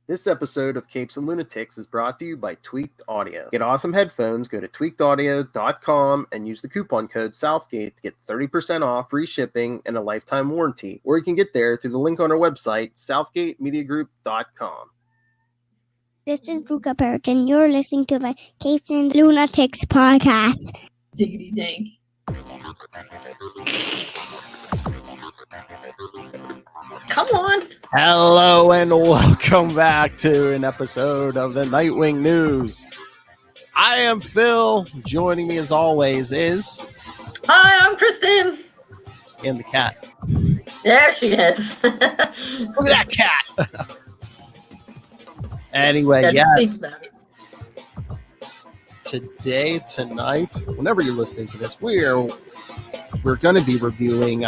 This episode of Capes and Lunatics is brought to you by Tweaked Audio. Get awesome headphones, go to tweakedaudio.com and use the coupon code Southgate to get 30% off, free shipping, and a lifetime warranty. Or you can get there through the link on our website, southgatemediagroup.com. This is Luca Parrott, and you're listening to the Capes and Lunatics Podcast. Diggity dank. Come on. Hello and welcome back to an episode of the Nightwing News. I am Phil. Joining me as always is... Hi, I'm Kristen. And the cat. There she is. Look at that cat. Anyway, yes. Tonight, whenever you're listening to this, we're going to be reviewing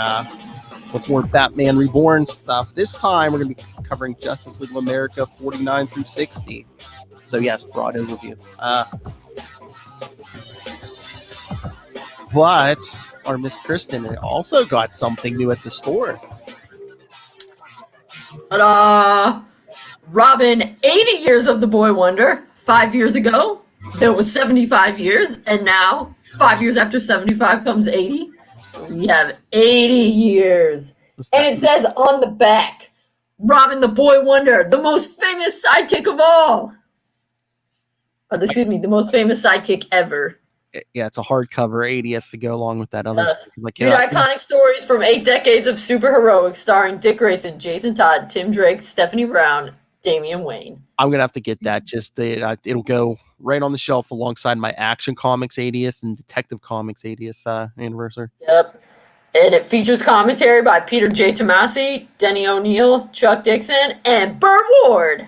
what's more Batman Reborn stuff. This time, we're going to be covering Justice League of America 49 through 60. So yes, broad overview. But our Miss Kristen also got something new at the store. Ta-da! Robin, 80 years of the Boy Wonder. 5 years ago, there was 75 years, and now, 5 years after 75 comes 80. We have 80 years. And it says on the back, Robin the Boy Wonder, the most famous sidekick of all. Or, excuse me, the most famous sidekick ever. Yeah, it's a hardcover 80th to go along with that other stuff. Like, iconic stories from 8 decades of superheroics starring Dick Grayson, Jason Todd, Tim Drake, Stephanie Brown, Damian Wayne. I'm going to have to get that. It'll go right on the shelf alongside my Action Comics 80th and Detective Comics 80th anniversary. Yep. And it features commentary by Peter J. Tomasi, Denny O'Neil, Chuck Dixon, and Burt Ward.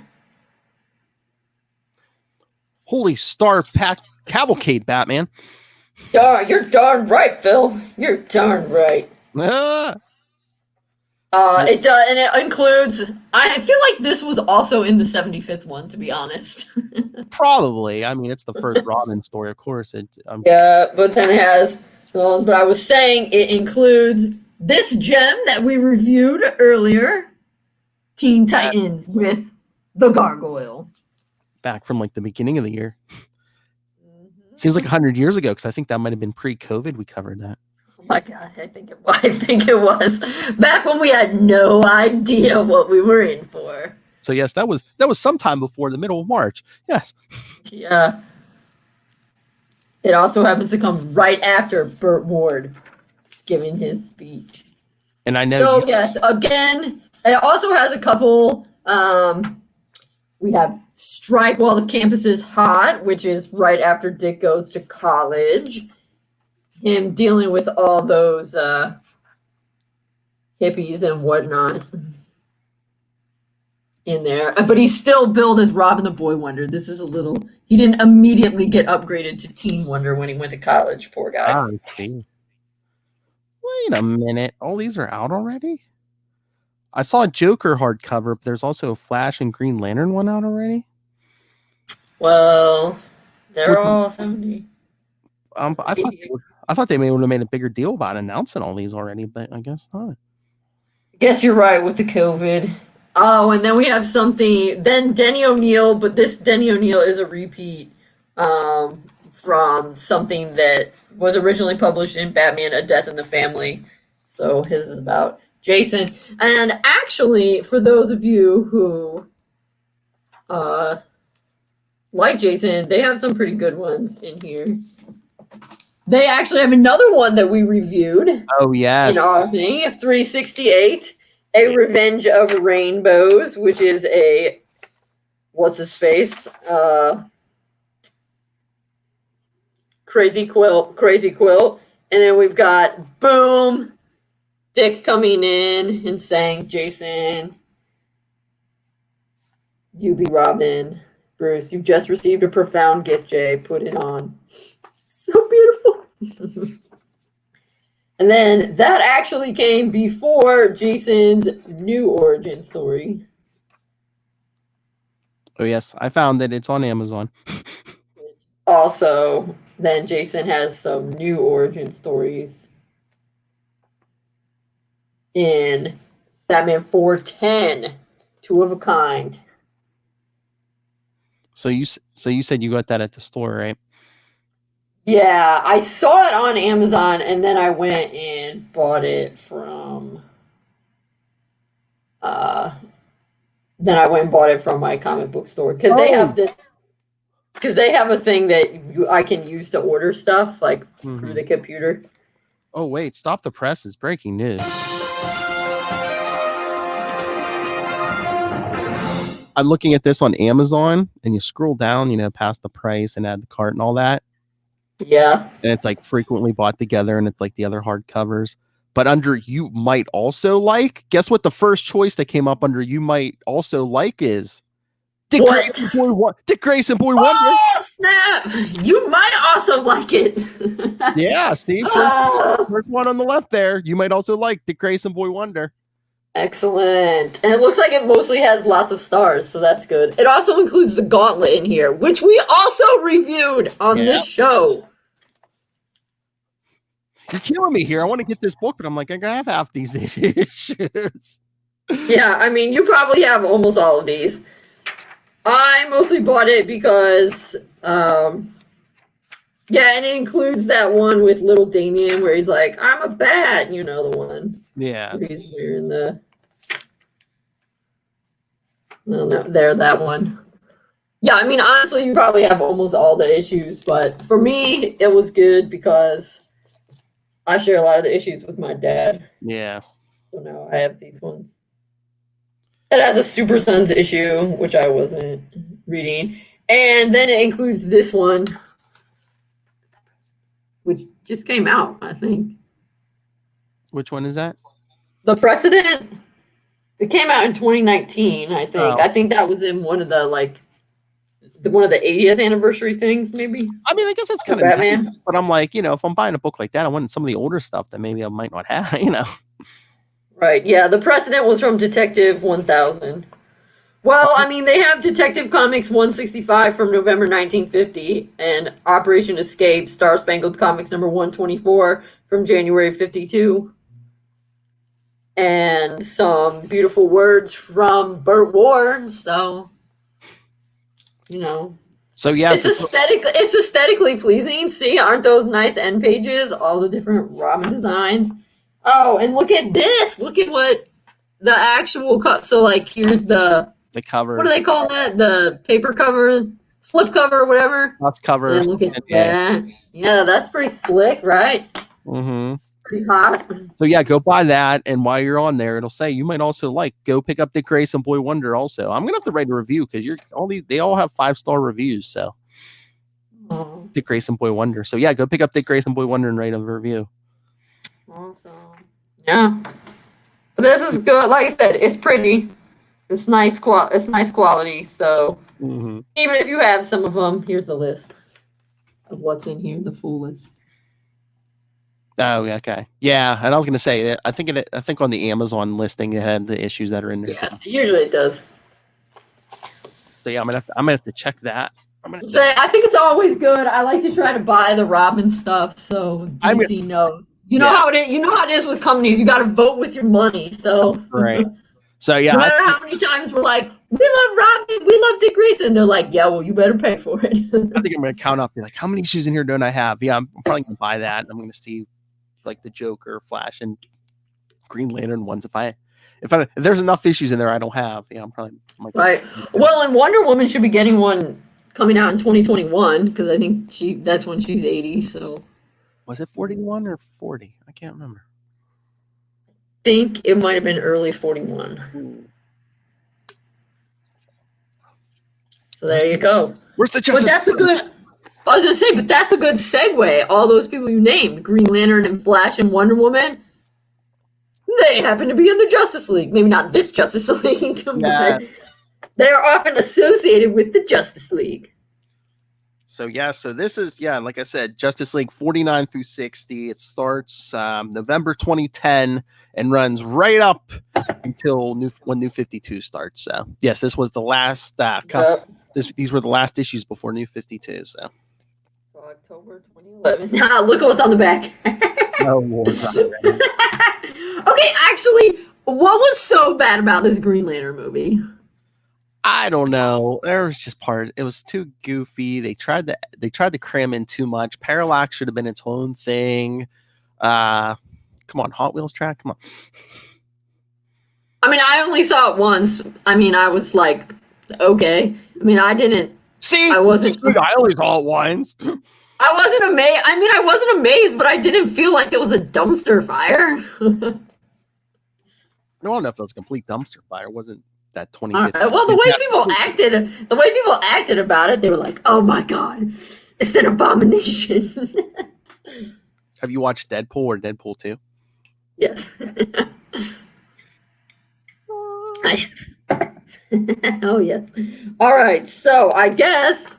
Holy star-packed cavalcade, Batman. You're darn right, Phil. You're darn right. It does, and it includes. I feel like this was also in the 75th one, to be honest. Probably. I mean, it's the first Robin story, of course. Yeah, but then it has. But I was saying it includes this gem that we reviewed earlier, Teen Titans with the Gargoyle. Back from like the beginning of the year. Mm-hmm. Seems like 100 years ago, because I think that might have been pre-COVID we covered that. Oh my God, I think it was back when we had no idea what we were in for. So yes, that was sometime before the middle of March. Yes. Yeah. It also happens to come right after Burt Ward giving his speech. And I know. So yes, again, it also has a couple. We have Strike While the Campus is Hot, which is right after Dick goes to college. Him dealing with all those hippies and whatnot in there. But he's still billed as Robin the Boy Wonder. This is he didn't immediately get upgraded to Teen Wonder when he went to college. Poor guy. I see. Wait a minute. All these are out already? I saw a Joker hardcover, but there's also a Flash and Green Lantern one out already? Well, they're all 70. I thought they may have made a bigger deal about announcing all these already, but I guess not. Guess you're right with the COVID. Oh, and then we have something. Then Denny O'Neil, but this Denny O'Neil is a repeat from something that was originally published in Batman: A Death in the Family. So his is about Jason. And actually, for those of you who like Jason, they have some pretty good ones in here. They actually have another one that we reviewed. Oh, yes. In our thing, 368, A Revenge of Rainbows, which is a, what's-his-face? Crazy Quilt. And then we've got, boom, Dick coming in and saying, Jason, you be Robin. Bruce, you've just received a profound gift, Jay. Put it on. So beautiful. And then that actually came before Jason's new origin story. Oh, yes. I found that it's on Amazon. Also, then Jason has some new origin stories in Batman 410, Two of a Kind. So you said you got that at the store, right? Yeah, I saw it on Amazon, and then I went and bought it from. Then I went and bought it from my comic book store because they have this. Because they have a thing that I can use to order stuff like through the computer. Oh wait! Stop the press! It's breaking news. I'm looking at this on Amazon, and you scroll down, past the price and add the cart and all that. Yeah. And it's like frequently bought together, and it's like the other hardcovers. But under you might also like, guess what the first choice that came up under you might also like is Dick Grayson Boy Wonder. Oh, snap! You might also like it. Yeah, see? First one on the left there. You might also like Dick Grayson Boy Wonder. Excellent. And it looks like it mostly has lots of stars, so that's good. It also includes the gauntlet in here, which we also reviewed on this show. You're killing me here. I want to get this book, but I'm like, I have half these issues. Yeah, I mean, you probably have almost all of these. I mostly bought it because, and it includes that one with little Damien where he's like, I'm a bat, the one. Yeah. He's wearing the... No, that one. Yeah, I mean, honestly, you probably have almost all the issues, but for me, it was good because I share a lot of the issues with my dad. Yes. So now I have these ones. It has a Super Sons issue, which I wasn't reading. And then it includes this one, which just came out, I think. Which one is that? The Precedent. It came out in 2019, I think. Oh. I think that was in one of the, one of the 80th anniversary things, maybe. I mean, I guess that's kind of Batman. Nice, but I'm like, if I'm buying a book like that, I want some of the older stuff that maybe I might not have, Right, yeah. The Precedent was from Detective 1000. Well, I mean, they have Detective Comics 165 from November 1950 and Operation Escape, Star Spangled Comics number 124 from January 52. And some beautiful words from Burt Ward, so, So, yeah. It's aesthetically pleasing. See, aren't those nice end pages? All the different Robin designs. Oh, and look at this. Look at what the actual so here's the cover. What do they call that? The paper cover, slip cover, whatever. That's cover. And look at that. Yeah, that's pretty slick, right? Mm-hmm. Pretty hot. So yeah, go buy that, and while you're on there, it'll say you might also go pick up Dick Grayson Boy Wonder. Also, I'm gonna have to write a review because they all have 5-star reviews. So Dick Grayson Boy Wonder. So yeah, go pick up Dick Grayson Boy Wonder and write a review. Awesome. Yeah. But this is good. Like I said, it's pretty. It's nice quality. So even if you have some of them, here's the list of what's in here, the full list. Oh, okay. Yeah, and I was gonna say, I think on the Amazon listing it had the issues that are in there. Yeah, usually it does. So yeah, I'm gonna have to check that. I think it's always good. I like to try to buy the Robin stuff, so DC knows. You know how it is. You know how it is with companies. You got to vote with your money. So right. So yeah, no matter how many times we're like, we love Robin, we love Dick Grayson, they're like, yeah, well, you better pay for it. I think I'm gonna count up. Be like, how many issues in here don't I have? Yeah, I'm probably gonna buy that. I'm gonna see like the Joker, Flash, and Green Lantern ones. If there's enough issues in there I don't have, yeah, I'm probably right. Well, and Wonder Woman should be getting one coming out in 2021 because I think that's when she's 80. So was it 41 or 40? I can't remember. I think it might have been early 41. So there you go. Where's the Justice? But that's a good. I was gonna say, but that's a good segue. All those people you named, Green Lantern and Flash and Wonder Woman, they happen to be in the Justice League. Maybe not this Justice League, but they're often associated with the Justice League. So this is like I said, Justice League 49 through 60. It starts November 2010 and runs right up until when New 52 starts. So yes, this was the last. These were the last issues before New 52. So October 2011. Look at what's on the back. Okay, actually, what was so bad about this Green Lantern movie? I don't know. There was just it was too goofy. They tried to cram in too much. Parallax should have been its own thing. Come on, Hot Wheels track. Come on. I mean, I only saw it once. I mean, I was like, okay. I mean, I didn't. See, I wasn't. I only saw it once. I wasn't amazed. I mean, I wasn't amazed, but I didn't feel like it was a dumpster fire. I don't know if it was a complete dumpster fire. It wasn't that 20. Well, the way people acted about it, they were like, "Oh my god, it's an abomination." Have you watched Deadpool or Deadpool 2? Yes. Oh yes. All right. So I guess.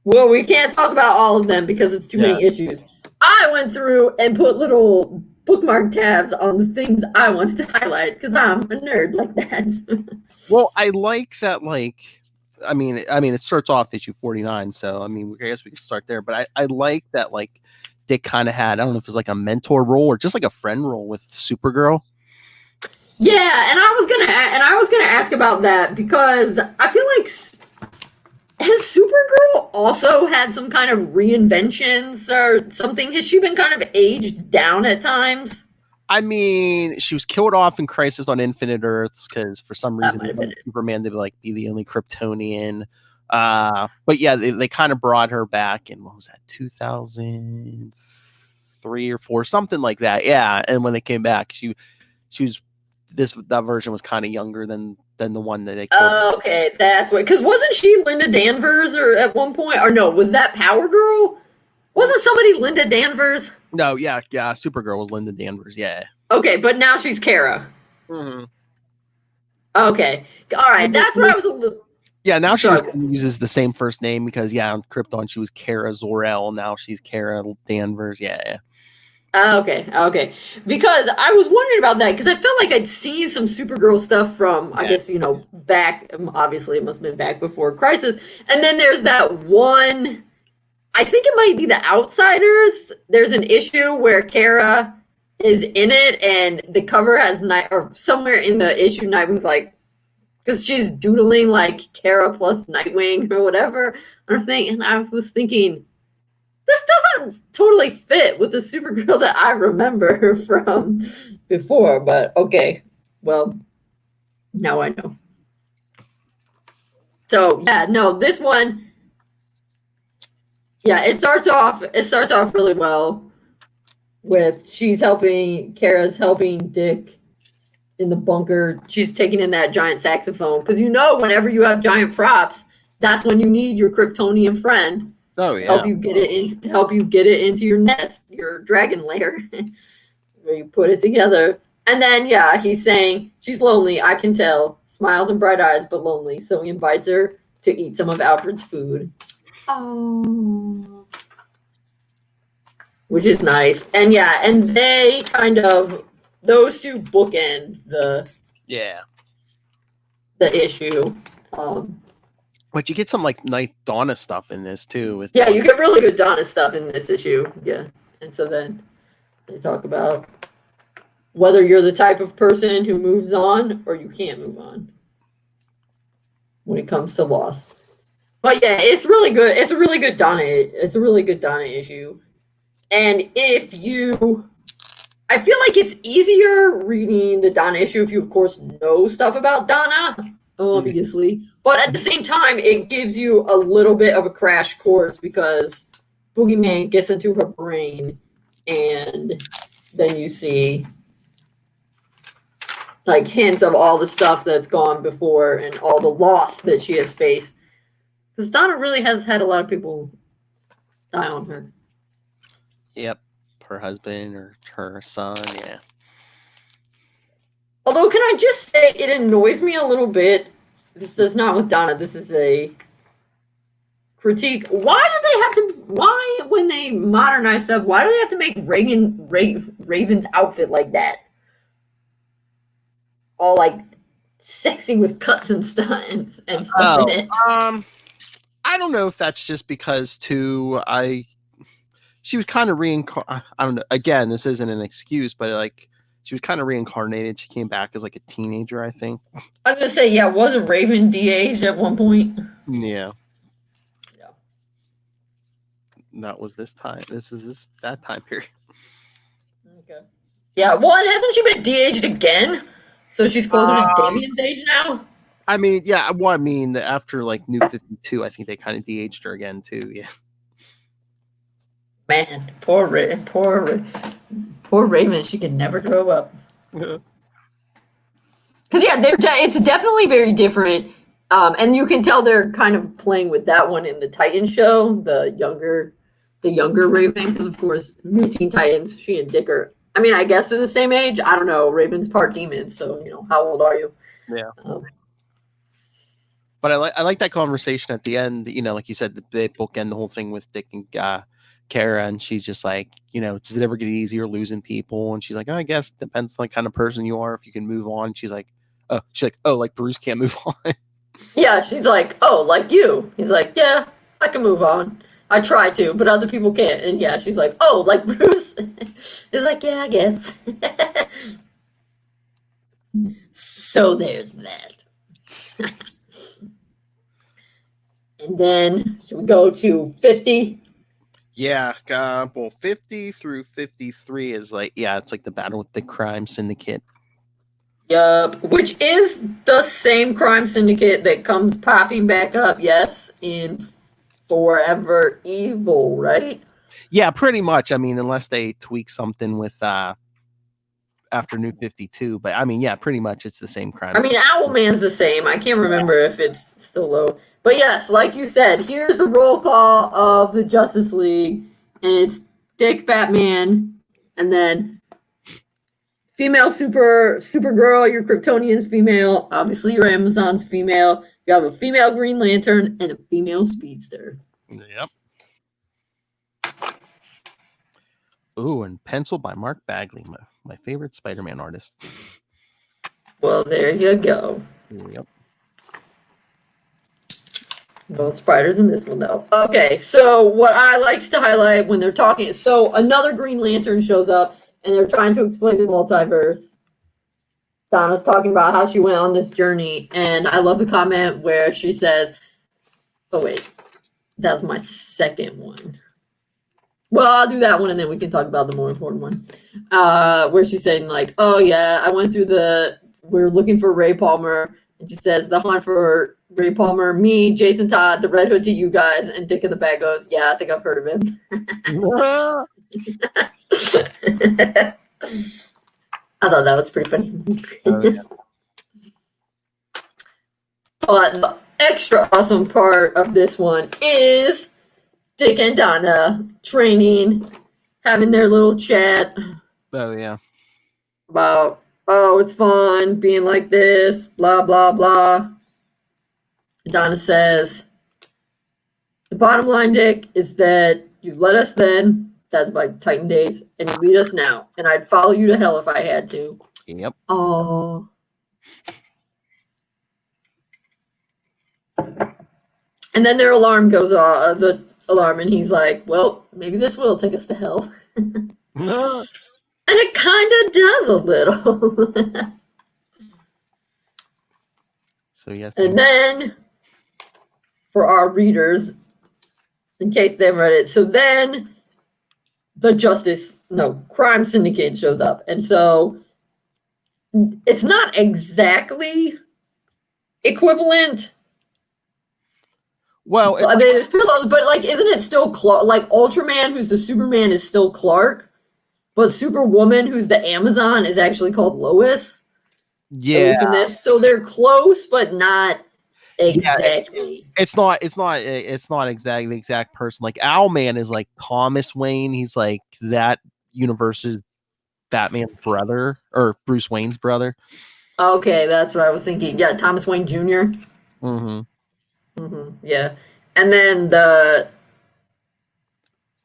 Well, we can't talk about all of them because it's too many issues. I went through and put little bookmark tabs on the things I wanted to highlight because I'm a nerd like that. Well, I like that. Like, I mean, it starts off issue 49, so I mean, I guess we can start there. But I like that. Like, Dick kind of had, I don't know if it was like a mentor role or just like a friend role with Supergirl. Yeah, and I was gonna ask about that because I feel like has Supergirl also had some kind of reinventions or something? Has she been kind of aged down at times? I mean, she was killed off in Crisis on Infinite Earths because for some reason they wanted Superman to like be the only Kryptonian. But yeah, they kind of brought her back in, what was that, 2003 or 4, something like that. Yeah, and when they came back, she was that version was kind of younger than the one that they killed. Oh, okay, that's what. Because wasn't she Linda Danvers or at one point? Or no, was that Power Girl? Wasn't somebody Linda Danvers? No, yeah, Supergirl was Linda Danvers, yeah. Okay, but now she's Kara. Mm-hmm. Okay, all right, that's where I was a little. Yeah, now she uses the same first name because on Krypton she was Kara Zor-El. Now she's Kara Danvers. Yeah. Okay. Because I was wondering about that because I felt like I'd seen some Supergirl stuff from, I guess, back. Obviously, it must have been back before Crisis. And then there's that one, I think it might be The Outsiders. There's an issue where Kara is in it and the cover has or somewhere in the issue, Nightwing's like, because she's doodling like Kara plus Nightwing or whatever. And I was thinking, this doesn't totally fit with the Supergirl that I remember from before, but okay. Well, now I know. So yeah, no, this one, yeah, it starts off really well with Kara's helping Dick in the bunker. She's taking in that giant saxophone because whenever you have giant props, that's when you need your Kryptonian friend. Oh yeah. Help you get it into your nest, your dragon lair, where you put it together. And then he's saying she's lonely. I can tell. Smiles and bright eyes, but lonely. So he invites her to eat some of Alfred's food. Oh, which is nice. And and they kind of those two bookend the issue. But you get some like nice Donna stuff in this too. You get really good Donna stuff in this issue. Yeah. And so then they talk about whether you're the type of person who moves on or you can't move on when it comes to loss. But yeah, it's really good. It's a really good Donna issue. And I feel like it's easier reading the Donna issue if you of course know stuff about Donna, obviously. But at the same time, it gives you a little bit of a crash course because Boogeyman gets into her brain and then you see like hints of all the stuff that's gone before and all the loss that she has faced. Because Donna really has had a lot of people die on her. Yep. Her husband or her son, yeah. Although, can I just say, it annoys me a little bit. This is not with Donna. This is a critique. Why, when they modernize stuff, why do they have to make Raven's outfit like that? All like sexy with cuts and stuff in it. I don't know if that's just because she was kind of I don't know. Again, this isn't an excuse, but like She was kind of reincarnated. She came back as like a teenager, I think. I was gonna say, yeah, wasn't Raven de-aged at one point? Yeah. Yeah. That was this time. That time period. Okay. Yeah, well, and hasn't she been de-aged again? So she's closer to Damien's age now? I mean, yeah. Well, I mean, after like New 52, I think they kind of de-aged her again too. Yeah. Man, poor Raven. She can never grow up. Because yeah, it's definitely very different, and you can tell they're kind of playing with that one in the Titan show, the younger Raven. Because of course, New Teen Titans, she and Dick are. I mean, I guess they're the same age. I don't know. Raven's part demon, so how old are you? Yeah. But I like that conversation at the end. Like you said, they bookend the whole thing with Dick and Kara, and she's just like, does it ever get easier losing people? And she's like, I guess it depends on the kind of person you are, if you can move on. She's like, like Bruce can't move on. Yeah, she's like, oh, like you. He's like, yeah, I can move on. I try to, but other people can't. And yeah, she's like, oh, like Bruce. He's like, yeah, I guess. So there's that. And then, should we go to 50? Yeah, well, 50 through 53 is like, it's like the battle with the crime syndicate. Yup, which is the same crime syndicate that comes popping back up, yes, in Forever Evil, right? Yeah, pretty much. I mean, unless they tweak something with after New 52, but I mean, yeah, pretty much it's the same crime. I mean, Owlman's the same. I can't remember if it's still low. But yes, like you said, here's the roll call of the Justice League, and it's Dick, Batman, and then female Supergirl, your Kryptonian's female, obviously your Amazon's female, you have a female Green Lantern, and a female Speedster. Yep. Ooh, and pencil by Mark Bagley, my favorite Spider-Man artist. Well, there you go. Yep. No spiders in this one, though. Okay, so what I like to highlight when they're talking, so another Green Lantern shows up, and they're trying to explain the multiverse. Donna's talking about how she went on this journey, and I love the comment where she says, oh, wait, that's my second one. Well, I'll do that one, and then we can talk about the more important one. Where she's saying, like, oh, yeah, I went through we're looking for Ray Palmer, and she says, the hunt for Ray Palmer, me, Jason Todd, the Red Hood to you guys, and Dick in the Bag goes, yeah, I think I've heard of him. I thought that was pretty funny. Oh, yeah. But the extra awesome part of this one is Dick and Donna training, having their little chat. Oh, yeah. About, oh, it's fun being like this, blah, blah, blah. Donna says, the bottom line, Dick, is that you let us then, that's my Titan days, and you lead us now. And I'd follow you to hell if I had to. Yep. Oh. And then their alarm goes off, the alarm, and he's like, well, maybe this will take us to hell. No. And it kind of does a little. So, yes. And then, for our readers, in case they haven't read it, so then the crime syndicate shows up. And so it's not exactly equivalent. Well, I mean, there's parallels, but like, isn't it still Clark? Like Ultraman, who's the Superman, is still Clark, but Superwoman, who's the Amazon, is actually called Lois. Yeah. At least in this, so they're close, but not exactly. Yeah, it's not exactly the exact person. Like Owlman is like Thomas Wayne. He's like that universe's Batman's brother, or Bruce Wayne's brother. Okay, that's what I was thinking. Yeah, Thomas Wayne Jr. Mm-hmm. Yeah, and then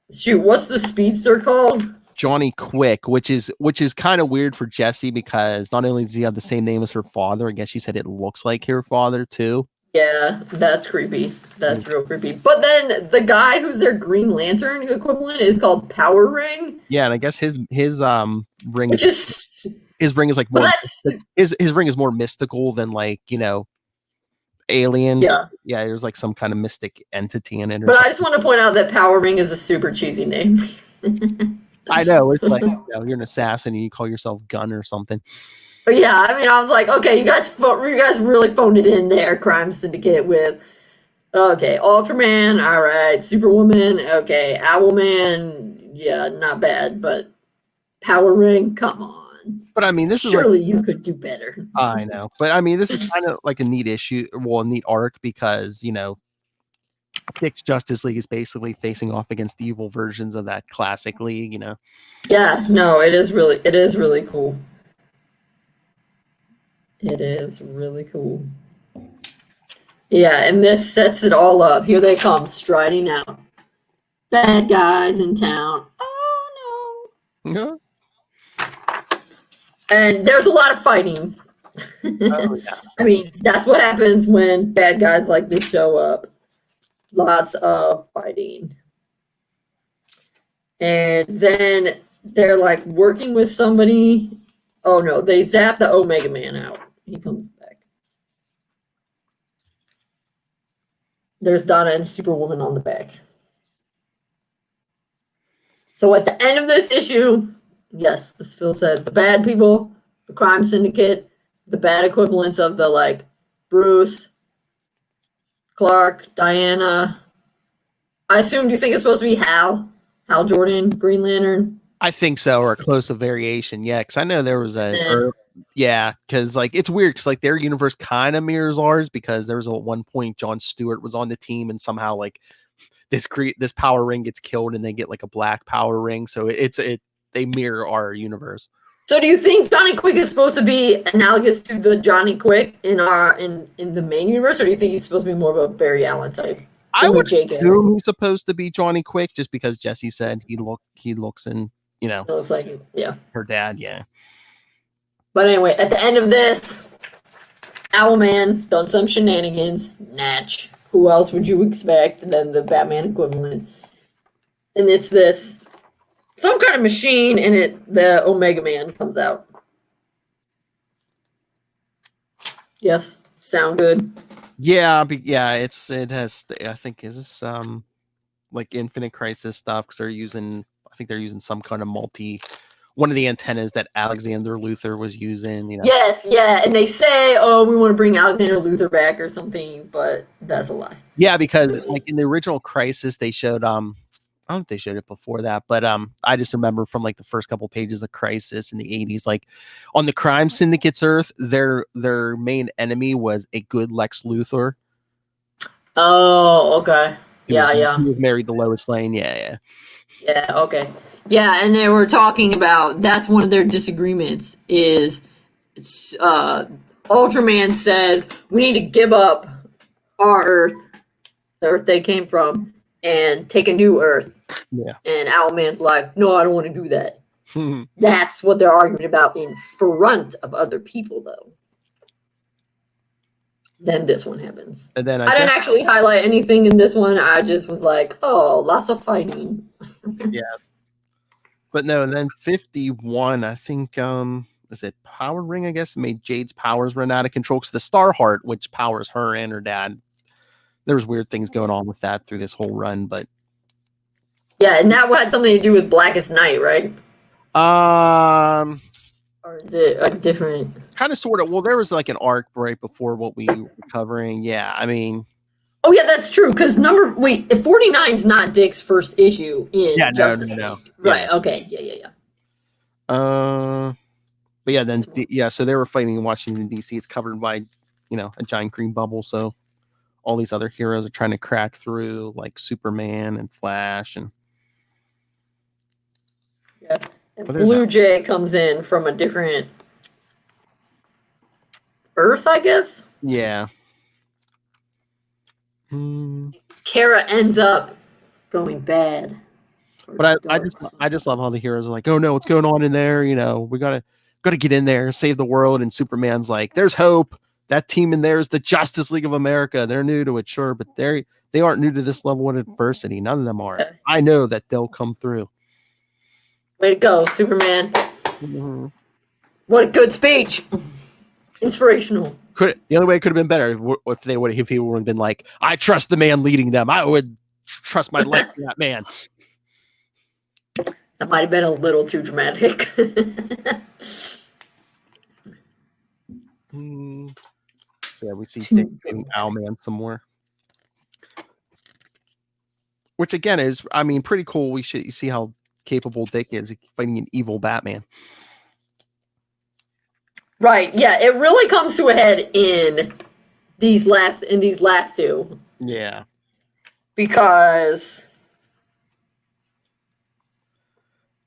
what's the speedster called? Johnny Quick, which is kind of weird for Jessie, because not only does he have the same name as her father, I guess she said it looks like her father too. Yeah, that's creepy. That's real creepy. But then the guy who's their Green Lantern equivalent is called Power Ring. Yeah, and I guess his ring which is his ring is like more. His ring is more mystical than like aliens. Yeah, there's like some kind of mystic entity in it. But I just want to point out that Power Ring is a super cheesy name. I know, it's like you're an assassin and you call yourself Gun or something. But yeah, I mean, I was like, okay, you guys really phoned it in there, Crime Syndicate with, okay, Ultraman, all right, Superwoman, okay, Owlman, yeah, not bad, but Power Ring, come on. But I mean, this surely you could do better. I know, but I mean, this is kind of like a neat issue, a neat arc because Dick's Justice League is basically facing off against evil versions of that classic league. Yeah, no, it is really cool. It is really cool. Yeah, and this sets it all up. Here they come, striding out. Bad guys in town. Oh no. Yeah. And there's a lot of fighting. Oh, yeah. I mean, that's what happens when bad guys like this show up. Lots of fighting. And then they're like working with somebody. Oh no, they zap the Omega Man out. He comes back. There's Donna and Superwoman on the back. So at the end of this issue, yes, as Phil said, the bad people, the Crime Syndicate, the bad equivalents of the like Bruce, Clark, Diana. I assume, do you think it's supposed to be Hal Jordan, Green Lantern? I think so, or a close variation. Yeah, because I know there was because like it's weird because like their universe kind of mirrors ours because there was at one point John Stewart was on the team and somehow like this power ring gets killed and they get like a black power ring, so they mirror our universe. So do you think Johnny Quick is supposed to be analogous to the Johnny Quick in the main universe, or do you think he's supposed to be more of a Barry Allen type? I would assume he's supposed to be Johnny Quick just because Jesse said he looks in it looks like it, yeah. Her dad, yeah. But anyway, at the end of this, Owlman done some shenanigans. Natch. Who else would you expect than the Batman equivalent? And it's this some kind of machine, and the Omega Man comes out. Yes, sound good. Yeah, but yeah, it has. I think is this like Infinite Crisis stuff because they're using some kind of one of the antennas that Alexander Luthor was using. Yes, yeah, and they say, "Oh, we want to bring Alexander Luthor back or something," but that's a lie. Yeah, because like in the original Crisis, they showed I don't know if they showed it before that, but I just remember from like the first couple pages of Crisis in the 80s, like on the Crime Syndicate's Earth, their main enemy was a good Lex Luthor. Oh, okay. He was married to Lois Lane. Yeah, okay. Yeah, and they were talking about that's one of their disagreements is Ultraman says we need to give up our Earth, the Earth they came from, and take a new Earth. Yeah. And Owlman's like, no, I don't want to do that. That's what they're arguing about in front of other people, though. Then this one happens. And then I didn't actually highlight anything in this one. I just was like, oh, lots of fighting. Yeah. But no, and then 51, I think, is it Power Ring, I guess, made Jade's powers run out of control because the Star Heart, which powers her and her dad, there was weird things going on with that through this whole run, but yeah, and that had something to do with Blackest Night, right? Or is it a different kind of sort of? Well, there was like an arc right before what we were covering. Yeah, I mean, oh yeah, that's true. Because 49's not Dick's first issue in Justice League. No. Right? Yeah. Okay. Yeah. But yeah, then so they were fighting in Washington D.C. It's covered by a giant green bubble, so all these other heroes are trying to crack through, like Superman and Flash, and And Blue Jay comes in from a different Earth, I guess. Yeah. Kara ends up going bad. But I just love how the heroes are like, oh no, what's going on in there? We gotta get in there, save the world. And Superman's like, there's hope. That team in there is the Justice League of America. They're new to it, sure, but they aren't new to this level of adversity. None of them are. I know that they'll come through. Way to go, Superman. Mm-hmm. What a good speech. Inspirational. The only way it could have been better if he would have been like, I trust the man leading them. I would trust my life to that man. That might have been a little too dramatic. So yeah, we see Dick fighting Owlman some more. Which again is, I mean, pretty cool. We should see how capable Dick is fighting an evil Batman. Right, yeah, it really comes to a head in these last two. Yeah. Because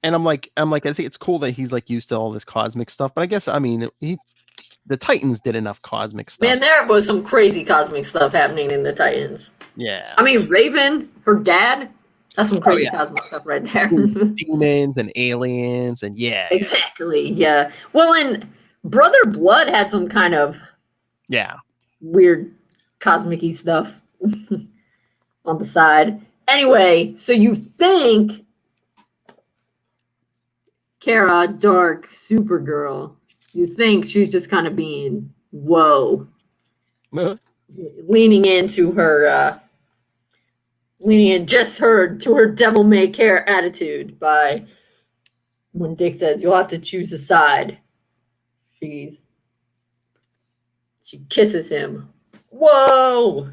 and I'm like, I think it's cool that he's like used to all this cosmic stuff, but I guess, I mean, the Titans did enough cosmic stuff. Man, there was some crazy cosmic stuff happening in the Titans. Yeah. I mean, Raven, her dad, that's some crazy cosmic stuff right there. Demons and aliens and yeah. Exactly, yeah. Well, and Brother Blood had some kind of weird cosmic-y stuff on the side. Anyway, so you think Kara, Dark, Supergirl, you think she's just kind of being, whoa. Leaning into her, to her devil may care attitude by when Dick says, you'll have to choose a side. She kisses him. Whoa!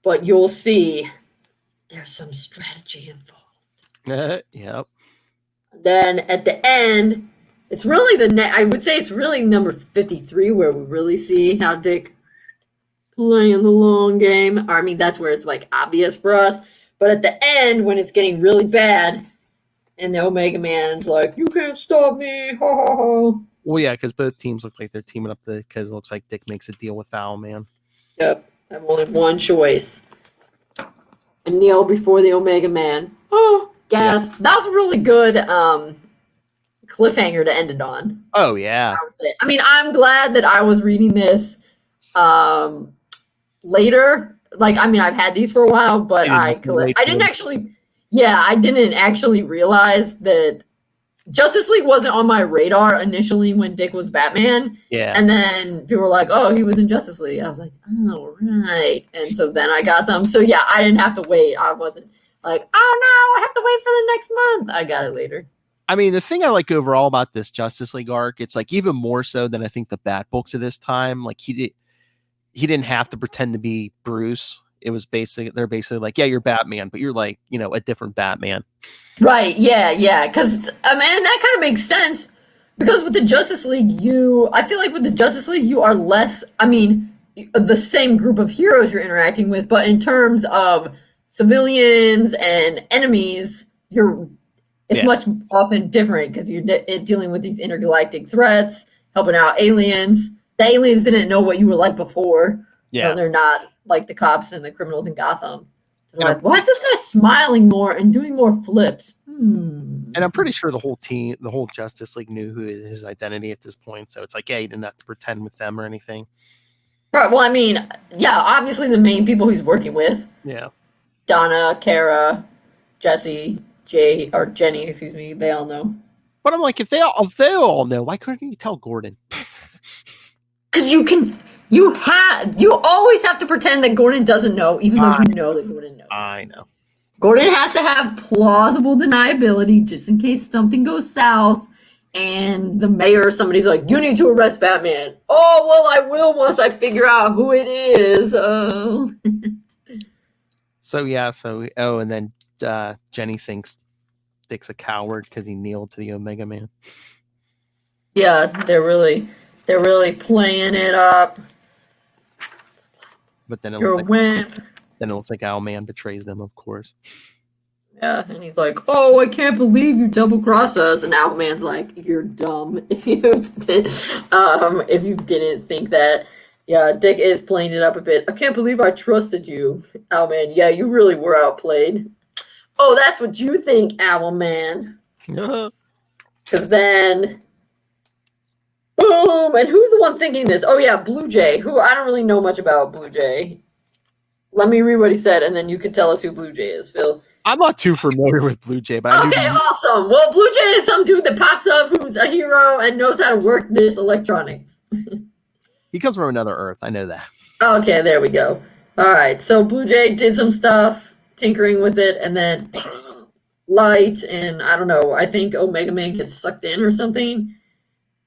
But you'll see there's some strategy involved. Yep. Then at the end, it's really I would say it's really number 53 where we really see how Dick playing the long game. I mean, that's where it's like obvious for us. But at the end, when it's getting really bad, and the Omega Man's like, you can't stop me, ha ha ha. Well, yeah, because both teams look like they're teaming up because it looks like Dick makes a deal with Owlman. Yep, I have only one choice. And kneel before the Omega Man. Oh, gasp. Yeah. That was a really good cliffhanger to end it on. Oh, yeah. I would say. I mean, I'm glad that I was reading this later. Like, I mean, I've had these for a while, but I didn't actually realize that Justice League wasn't on my radar initially when Dick was Batman. Yeah. And then people were like, oh, he was in Justice League. I was like, oh, right. And so then I got them. So, yeah, I didn't have to wait. I wasn't like, oh, no, I have to wait for the next month. I got it later. I mean, the thing I like overall about this Justice League arc, it's like even more so than I think the Bat books of this time. Like he didn't have to pretend to be Bruce. It was they're basically like, yeah, you're Batman, but you're like, you know, a different Batman. Right. Yeah. Yeah. Because, I mean, that kind of makes sense because with the Justice League, I feel like with the Justice League, you are less, I mean, the same group of heroes you're interacting with, but in terms of civilians and enemies, it's much often different because you're dealing with these intergalactic threats, helping out aliens. The aliens didn't know what you were like before. Yeah. They're not like the cops and the criminals in Gotham. They're like, why is this guy smiling more and doing more flips? And I'm pretty sure the whole Justice League knew who his identity at this point. So it's like, yeah, he didn't have to pretend with them or anything. Right. Well, I mean, yeah, obviously the main people he's working with. Yeah. Donna, Kara, Jesse, Jenny, excuse me, they all know. But I'm like, if they all know, why couldn't you tell Gordon? Because you always have to pretend that Gordon doesn't know, even though you know that Gordon knows. I know. Gordon has to have plausible deniability just in case something goes south and the mayor or somebody's like, you need to arrest Batman. Oh, well, I will once I figure out who it is. And then Jenny thinks Dick's a coward because he kneeled to the Omega Man. Yeah, they're really playing it up. But then it looks like Owlman betrays them, of course. Yeah, and he's like, "Oh, I can't believe you double-crossed us." And Owlman's like, "You're dumb if you didn't think that." Yeah, Dick is playing it up a bit. I can't believe I trusted you, Owlman. Yeah, you really were outplayed. Oh, that's what you think, Owlman. Because then, boom, and who's the one thinking this? Oh, yeah, Blue Jay, who I don't really know much about Blue Jay. Let me read what he said, and then you can tell us who Blue Jay is, Phil. I'm not too familiar with Blue Jay, but I do. Okay, awesome. Well, Blue Jay is some dude that pops up who's a hero and knows how to work this electronics. He comes from another Earth. I know that. Okay, there we go. All right, so Blue Jay did some stuff, tinkering with it, and then light, and I don't know, I think Omega Man gets sucked in or something.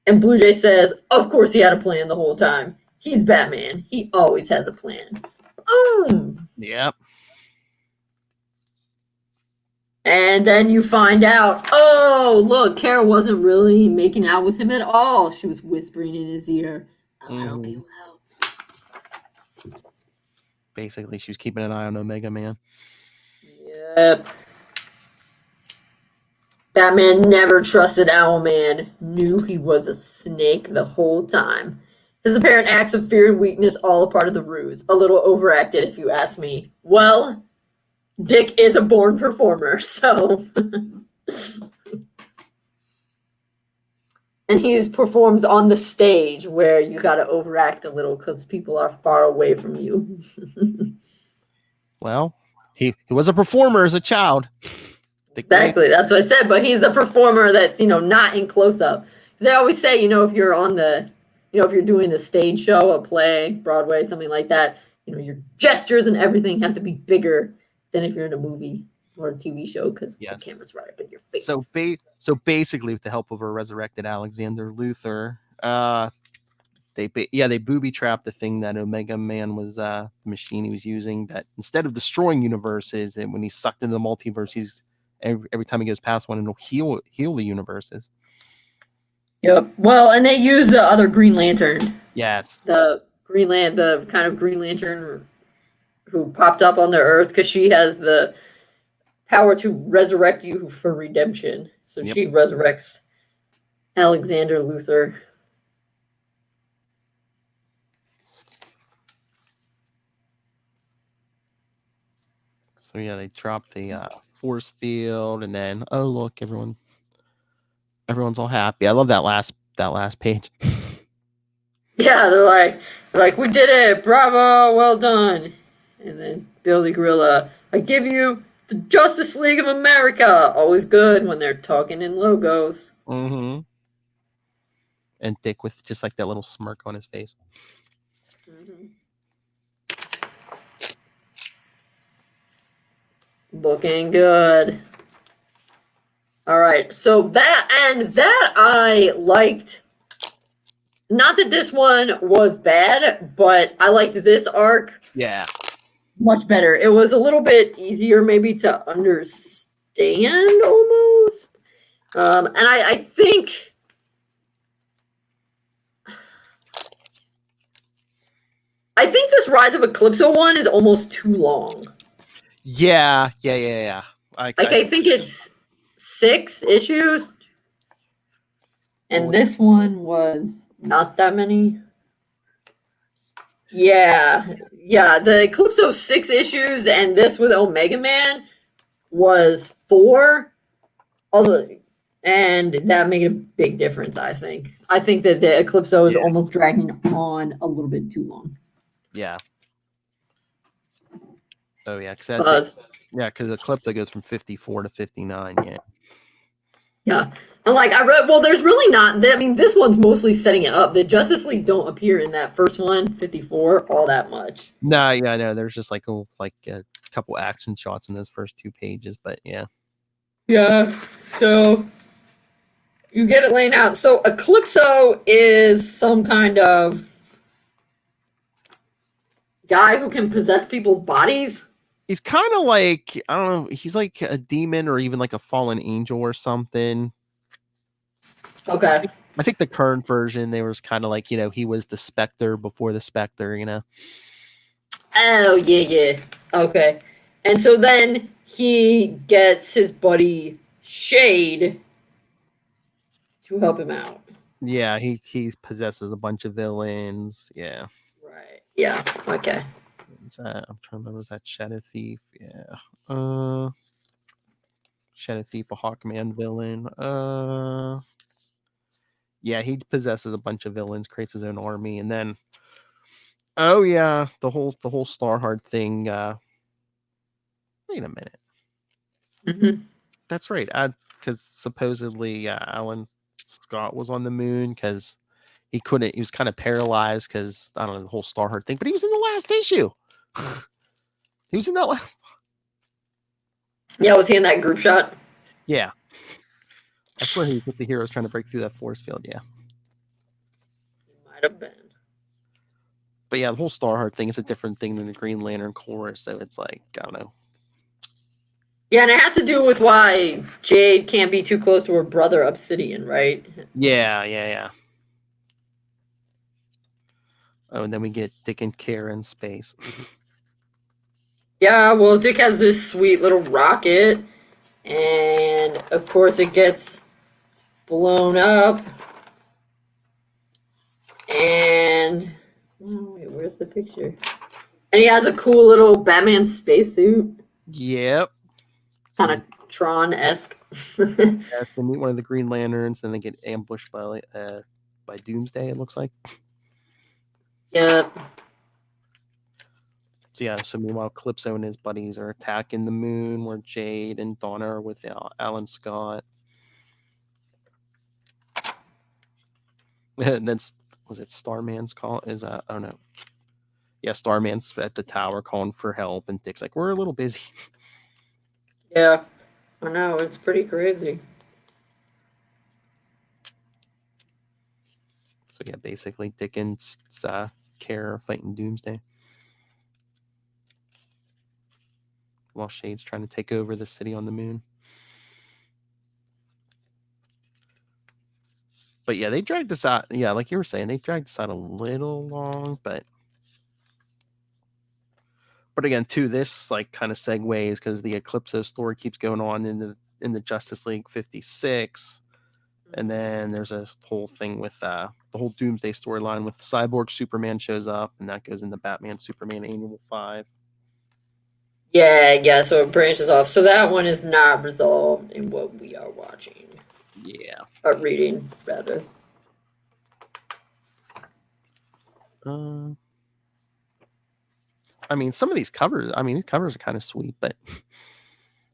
And Blue Jay says, of course he had a plan the whole time. He's Batman. He always has a plan. Boom! Yep. And then you find out, oh, look, Kara wasn't really making out with him at all. She was whispering in his ear, I'll help you out. Basically, she was keeping an eye on Omega Man. Yep. Batman never trusted Owlman, knew he was a snake the whole time. His apparent acts of fear and weakness all a part of the ruse. A little overacted, if you ask me. Well, Dick is a born performer, so... And he performs on the stage where you gotta overact a little because people are far away from you. Well, he was a performer as a child. Exactly, that's what I said. But he's the performer that's, not in close-up. They always say, if you're on the, if you're doing the stage show, a play, Broadway, something like that, your gestures and everything have to be bigger than if you're in a movie or a TV show because the camera's right up in your face. So basically, with the help of a resurrected Alexander Luthor, they booby trapped the thing that Omega Man was the machine he was using. That instead of destroying universes, and when he's sucked into the multiverse, he's every time he goes past one, it'll heal the universes. Yep. Well, and they use the other Green Lantern. Yes. The kind of Green Lantern who popped up on the Earth because she has the power to resurrect you for redemption. So she resurrects Alexander Luthor. So they dropped the force field, and then look, everyone's all happy. I love that last page. Yeah, they're like, we did it, bravo, well done. And then Billy Gorilla, I give you the Justice League of America. Always good when they're talking in logos. Mm-hmm. And Dick with just like that little smirk on his face. Mm-hmm. Looking good. All right, so that I liked. Not that this one was bad, but I liked this arc. Yeah. Much better. It was a little bit easier maybe to understand almost. And I think this Rise of Eclipso one is almost too long. Yeah. I think it's 6 issues. And this one was not that many. Yeah. The Eclipso 6 issues, and this with Omega Man was 4. And that made a big difference, I think. I think that the Eclipso is almost dragging on a little bit too long. Yeah. Oh, yeah. Because Eclipso goes from 54 to 59, Yeah. And I read, there's really not, this one's mostly setting it up. The Justice League don't appear in that first one, 54, all that much. No, yeah, I know. There's just a couple action shots in those first 2 pages, but yeah. Yeah, so you get it laying out. So Eclipso is some kind of guy who can possess people's bodies. He's kind of like, I don't know, he's like a demon or even like a fallen angel or something. Okay. I think the current version, they was kind of like, he was the Spectre before the Spectre, Oh, yeah. Okay. And so then he gets his buddy Shade to help him out. Yeah, he possesses a bunch of villains. Yeah. Right. Yeah. Okay. I'm trying to remember, was that Shadow Thief? Yeah. Shadow Thief, a Hawkman villain. Yeah, he possesses a bunch of villains, creates his own army, and then the whole Starheart thing. Wait a minute. Mm-hmm. That's right. Because supposedly Alan Scott was on the moon because he couldn't. He was kind of paralyzed because I don't know the whole Starheart thing. But he was in the last issue. He was in that last. Yeah, was he in that group shot? Yeah. I swear he was with the heroes trying to break through that force field. Yeah. Might have been. But yeah, the whole Starheart thing is a different thing than the Green Lantern chorus. So it's like, I don't know. Yeah, and it has to do with why Jade can't be too close to her brother Obsidian, right? Yeah. Oh, and then we get Dick and Kara in space. Yeah, well, Dick has this sweet little rocket, and of course it gets blown up. And wait, where's the picture? And he has a cool little Batman spacesuit, Yep. kind of Tron-esque. Yeah, they meet one of the Green Lanterns, and they get ambushed by Doomsday. It looks like. Yeah. So yeah. So meanwhile, Calypso and his buddies are attacking the moon, where Jade and Donna are with Alan Scott. And then was it Starman's call? Oh no. Yeah, Starman's at the tower calling for help, and Dick's like, "We're a little busy." Yeah. I know, it's pretty crazy. So yeah, basically Dick and Kara are fighting Doomsday, while Shade's trying to take over the city on the moon. But yeah, they dragged this out. Yeah, like you were saying, they dragged this out a little long, but again, too, this like kind of segues because the Eclipso story keeps going on in the Justice League 56, and then there's a whole thing with the whole Doomsday storyline with Cyborg Superman shows up, and that goes into Batman Superman Annual 5. Yeah, so it branches off. So that one is not resolved in what we are watching. Yeah. Or reading, rather. I mean, some of these covers, these covers are kind of sweet, but...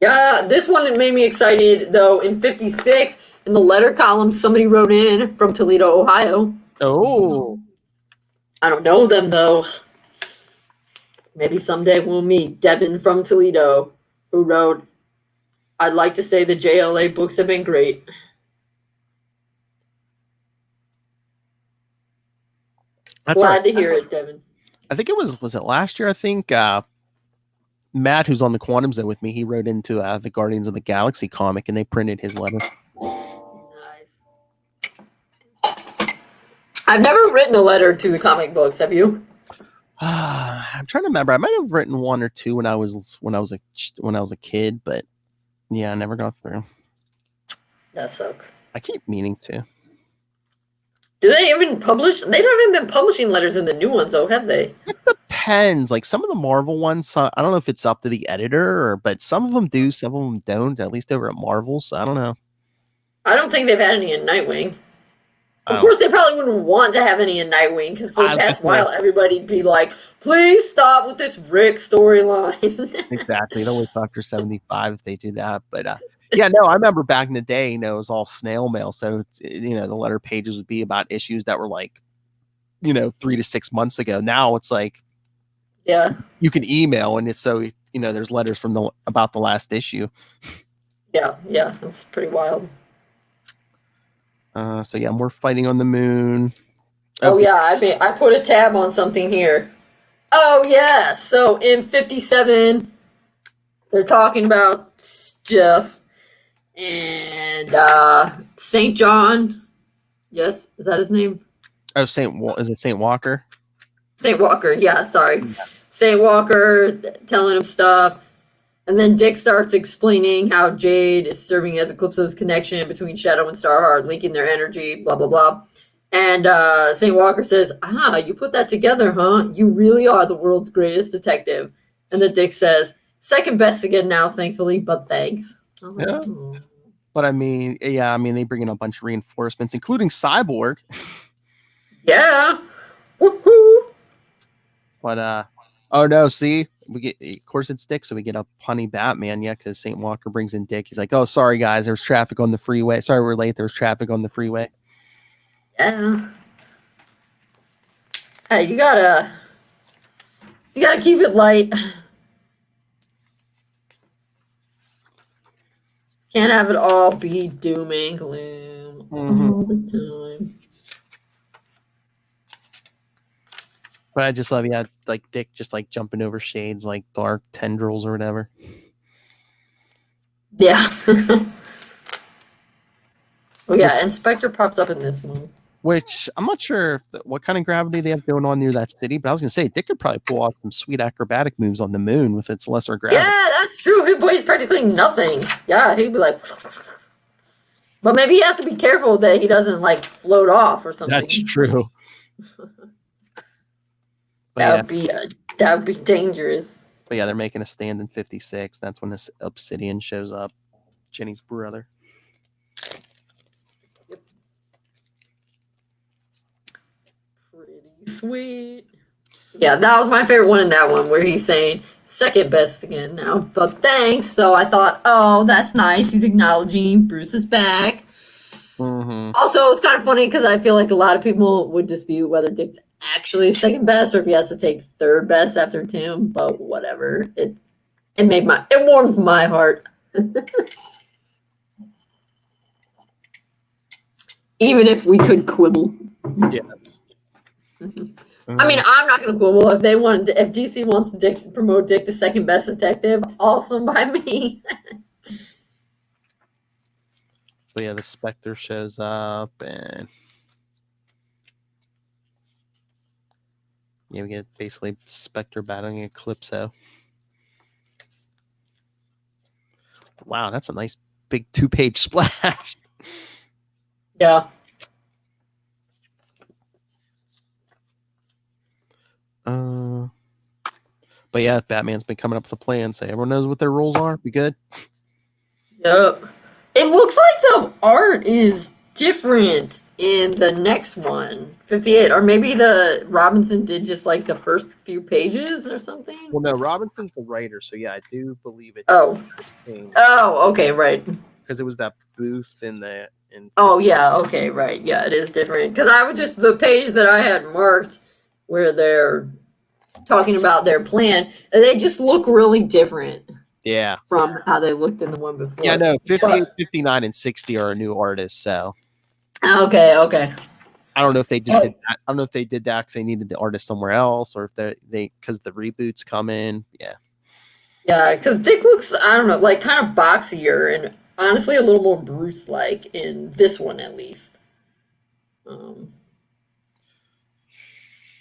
Yeah, this one made me excited, though. In 56, in the letter column, somebody wrote in from Toledo, Ohio. Oh! I don't know them, though. Maybe someday we'll meet Devin from Toledo, who wrote, "I'd like to say the JLA books have been great." Glad to hear it, Devin. I think it was it last year? I think Matt, who's on the Quantum Zone with me, he wrote into the Guardians of the Galaxy comic, and they printed his letter. Nice. I've never written a letter to the comic books. Have you? I'm trying to remember. I might have written one or two when I was a kid, but yeah, I never got through. That sucks. I keep meaning to. Do they even publish? They don't even been publishing letters in the new ones, though, have they? It depends. Like some of the Marvel ones, I don't know if it's up to the editor, but some of them do, some of them don't. At least over at Marvel, so I don't know. I don't think they've had any in Nightwing. Of course, they probably wouldn't want to have any in Nightwing, because for the past while, everybody'd be like, "Please stop with this Rick storyline." Exactly. It only Dr. 75 if they do that, but yeah, no, I remember back in the day, it was all snail mail. So, the letter pages would be about issues that were like, 3 to 6 months ago. Now it's like, yeah, you can email, and it's so, there's letters from about the last issue. Yeah, that's pretty wild. So yeah, more fighting on the moon. Oh yeah, I put a tab on something here. Oh yeah, so in 57, they're talking about stuff. And St. John, yes, is that his name? Oh, is it St. Walker? St. Walker, yeah, sorry. Yeah. St. Walker telling him stuff. And then Dick starts explaining how Jade is serving as Eclipso's connection between Shadow and Starheart, linking their energy, blah, blah, blah. And St. Walker says, you put that together, huh? You really are the world's greatest detective. And then Dick says, second best again now, thankfully, but thanks. Yeah. But they bring in a bunch of reinforcements, including Cyborg. Yeah. Woohoo! But oh no, see, we get, of course, it's Dick, so we get a punny Batman, yeah, because St. Walker brings in Dick. He's like, "Oh, sorry guys, there was traffic on the freeway. Sorry, we're late. There was traffic on the freeway." Yeah. Hey, you gotta keep it light. Can't have it all be doom and gloom all the time. But I just love, yeah, like Dick just like jumping over shades like dark tendrils or whatever. Yeah. Oh yeah, Inspector popped up in this one. Which I'm not sure what kind of gravity they have going on near that city, but I was gonna say Dick could probably pull off some sweet acrobatic moves on the moon with its lesser gravity. Yeah, that's true. His boy's practically nothing. Yeah, he'd be like, but maybe he has to be careful that he doesn't like float off or something. That's true. That would be dangerous. But yeah, they're making a stand in 56. That's when this Obsidian shows up, Jenny's brother. Yep. Pretty sweet. Yeah, that was my favorite one in that one where he's saying second best again now, but thanks. So I thought, oh, that's nice. He's acknowledging Bruce is back. Mm-hmm. Also, it's kind of funny because I feel like a lot of people would dispute whether Dick's actually second best or if he has to take third best after Tim, but whatever. It warmed my heart. Even if we could quibble. Yes. I mean, I'm not going to quibble. If DC wants to promote Dick to second best detective, awesome by me. But yeah, the Spectre shows up, and yeah, we get basically Spectre battling Eclipso. Wow, that's a nice big 2-page splash. Yeah. But yeah, Batman's been coming up with a plan. So everyone knows what their roles are. Be good. Yep. It looks like the art is different in the next one, 58, or maybe the Robinson did just like the first few pages or something. Well, no, Robinson's the writer, so yeah, I do believe it. Oh, okay, right. Because it was that booth in the. Oh yeah, okay, right. Yeah, it is different. Because I was just the page that I had marked where they're talking about their plan, and they just look really different. Yeah. From how they looked in the one before. Yeah, no, 58, 59, and 60 are new artists, so. Okay. I don't know if they just did that. I don't know if they did that because they needed the artist somewhere else, or if they because the reboots come in. Yeah. Yeah, because Dick looks, I don't know, like kind of boxier and honestly a little more Bruce-like in this one at least.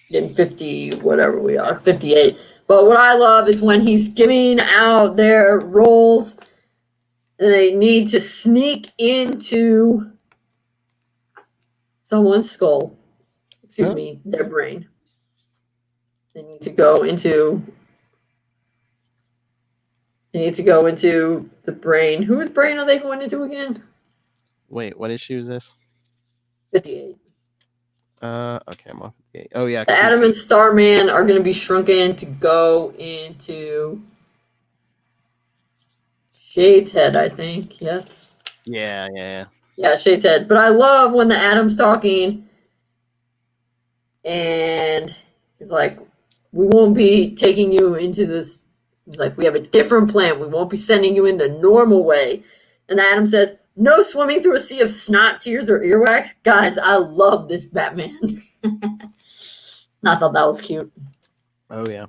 In 50, whatever we are, 58. But what I love is when he's giving out their roles and they need to sneak into someone's skull. Excuse me, their brain. They need to go into the brain. Whose brain are they going into again? Wait, what issue is this? 58. Okay, I'm off 58. Oh yeah. The Atom and Starman are going to be shrunken to go into Shade's head, I think. Yes. Yeah. Yeah, Shade's head. But I love when the Atom's talking and he's like, we won't be taking you into this. He's like, we have a different plan. We won't be sending you in the normal way. And the Atom says, no swimming through a sea of snot, tears, or earwax. Guys, I love this Batman. I thought that was cute. Oh, yeah.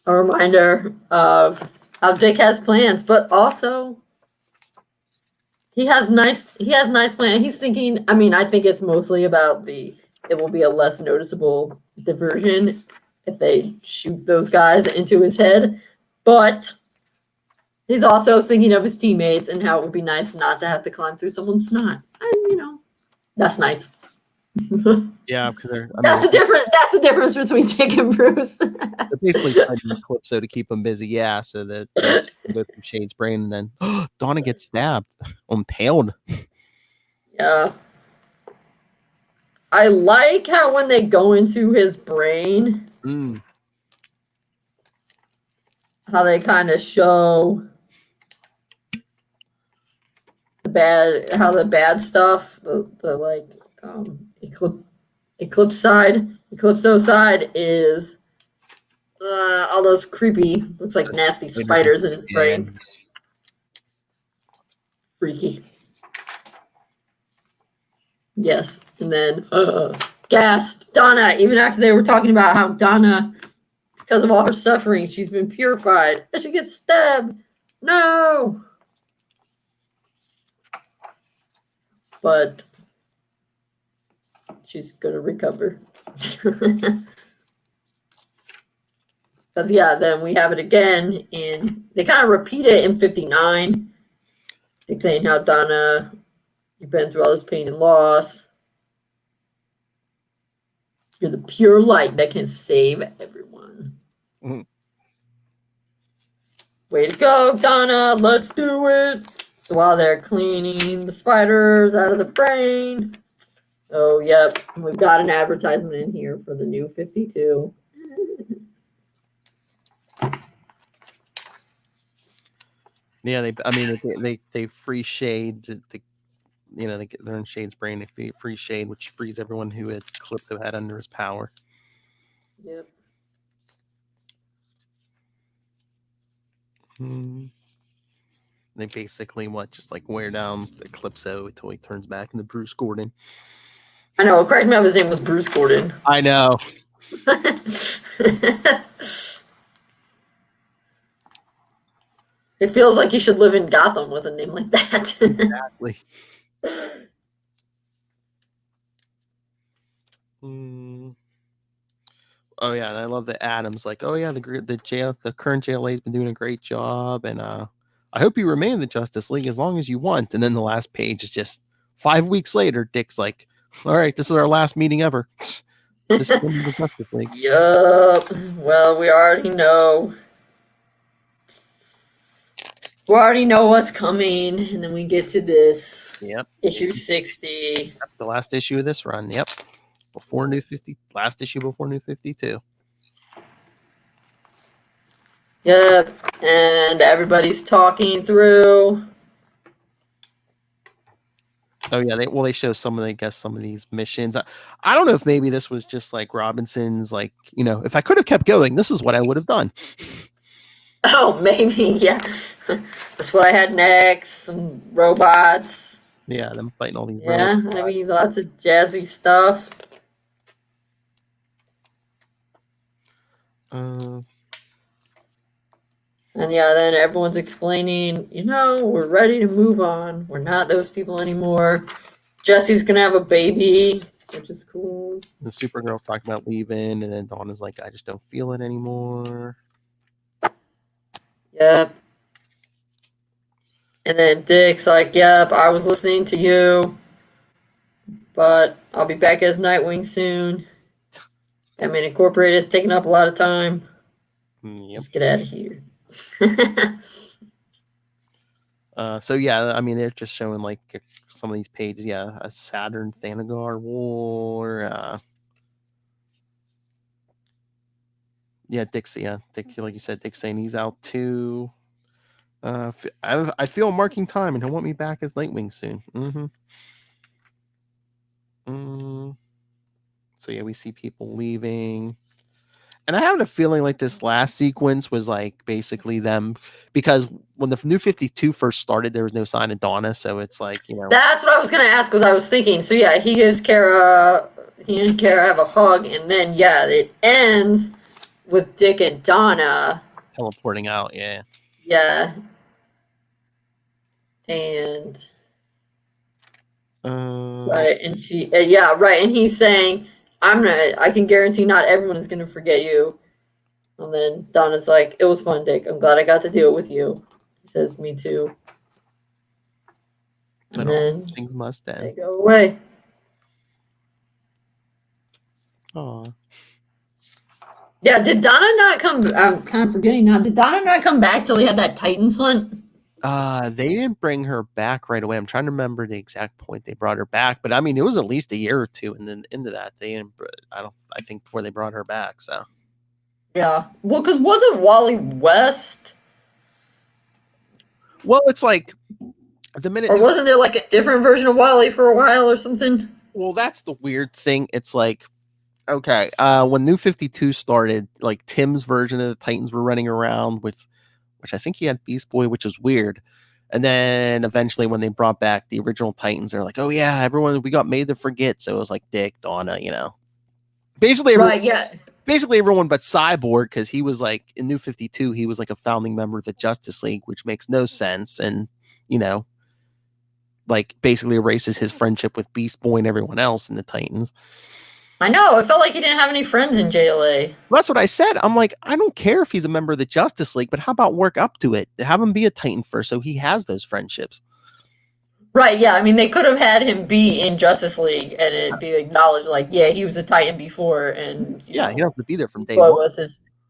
A reminder of how Dick has plans, but also he has nice plans. He's thinking, I mean, I think it's mostly about it will be a less noticeable diversion if they shoot those guys into his head. But he's also thinking of his teammates and how it would be nice not to have to climb through someone's snot. And, that's nice. Yeah, because that's the difference between Dick and Bruce. They're basically trying to Eclipso to keep him busy, yeah, so that they go through Shade's brain, and then Donna gets stabbed, impaled. Yeah. I like how when they go into his brain, how they kind of show the bad stuff, the like Eclipso side is all those creepy, looks like nasty spiders in his brain. Freaky. Yes, and then gasp, Donna. Even after they were talking about how Donna, because of all her suffering, she's been purified, and she gets stabbed. No. But she's gonna recover. But yeah, then we have it again, and they kind of repeat it in 59. They're saying how Donna, you've been through all this pain and loss. You're the pure light that can save everyone. Mm-hmm. Way to go, Donna. Let's do it. So while they're cleaning the spiders out of the brain. Oh, yep. We've got an advertisement in here for the new 52. Yeah, they free shade. They're in Shade's brain. They free shade, which frees everyone who had Calypso had under his power. Yep. They basically just like wear down the Calypso until he turns back into Bruce Gordon. I know. Correct me if his name was Bruce Gordon. I know. It feels like you should live in Gotham with a name like that. Exactly. Oh yeah, and I love that Adam's like, oh yeah, the current JLA's been doing a great job, and I hope you remain in the Justice League as long as you want. And then the last page is just 5 weeks later. Dick's like, all right, this is our last meeting ever. This is the Justice League. Yup. Well, we already know. We already know what's coming, and then we get to this. Yep. Issue 60. That's the last issue of this run. Yep. Before New 50, last issue before New 52. Yep. And everybody's talking through. Oh yeah, they show some of these missions. I don't know if maybe this was just like Robinson's, like, if I could have kept going, this is what I would have done. Oh, maybe, yeah. That's what I had next. Some robots. Yeah, them fighting all these robots. I mean, lots of jazzy stuff. And yeah, then everyone's explaining, we're ready to move on. We're not those people anymore. Jesse's going to have a baby, which is cool. The Supergirl talking about leaving, and then Dawn is like, I just don't feel it anymore. Yep. And then Dick's like, yep, I was listening to you, but I'll be back as Nightwing soon. Batman Incorporated is taking up a lot of time. Yep. Let's get out of here. So yeah, I mean, they're just showing like some of these pages. Yeah, a Saturn Thanagar war. Dick, like you said, Dick's saying he's out too. I feel marking time, and he'll want me back as Nightwing soon. So yeah, we see people leaving. And I have a feeling like this last sequence was like basically them, because when the New 52 first started, there was no sign of Donna. So it's like, That's what I was going to ask, because I was thinking. So yeah, he and Kara have a hug, and then yeah, it ends with Dick and Donna teleporting out. Yeah. Yeah. And right, and she right, and he's saying, I can guarantee not everyone is gonna forget you. And then Donna's like, it was fun, Dick. I'm glad I got to do it with you. He says, me too. And then things must end. They go away. Aw. Yeah, did Donna not come? I'm kind of forgetting now. Did Donna not come back till he had that Titans hunt? They didn't bring her back right away. I'm trying to remember the exact point they brought her back, but I mean, it was at least a year or two, and then into that, they didn't. I think before they brought her back. So. Yeah. Well, because wasn't Wally West? Well, it's like the minute, Or wasn't there like a different version of Wally for a while or something? well, that's the weird thing. It's like, okay, when New 52 started, like Tim's version of the Titans were running around with, which I think he had Beast Boy, which was weird. And then eventually when they brought back the original Titans, they're like, oh yeah, everyone, we got made to forget. So it was like Dick, Donna, basically, Right, yeah. basically everyone but Cyborg, because he was like in New 52, he was like a founding member of the Justice League, which makes no sense. And, like basically erases his friendship with Beast Boy and everyone else in the Titans. I know. It felt like he didn't have any friends in JLA. Well, that's what I said. I'm like, I don't care if he's a member of the Justice League, but how about work up to it? Have him be a Titan first so he has those friendships. Right, yeah. I mean, they could have had him be in Justice League and it be acknowledged, like, yeah, he was a Titan before, and he don't have to be there from day one.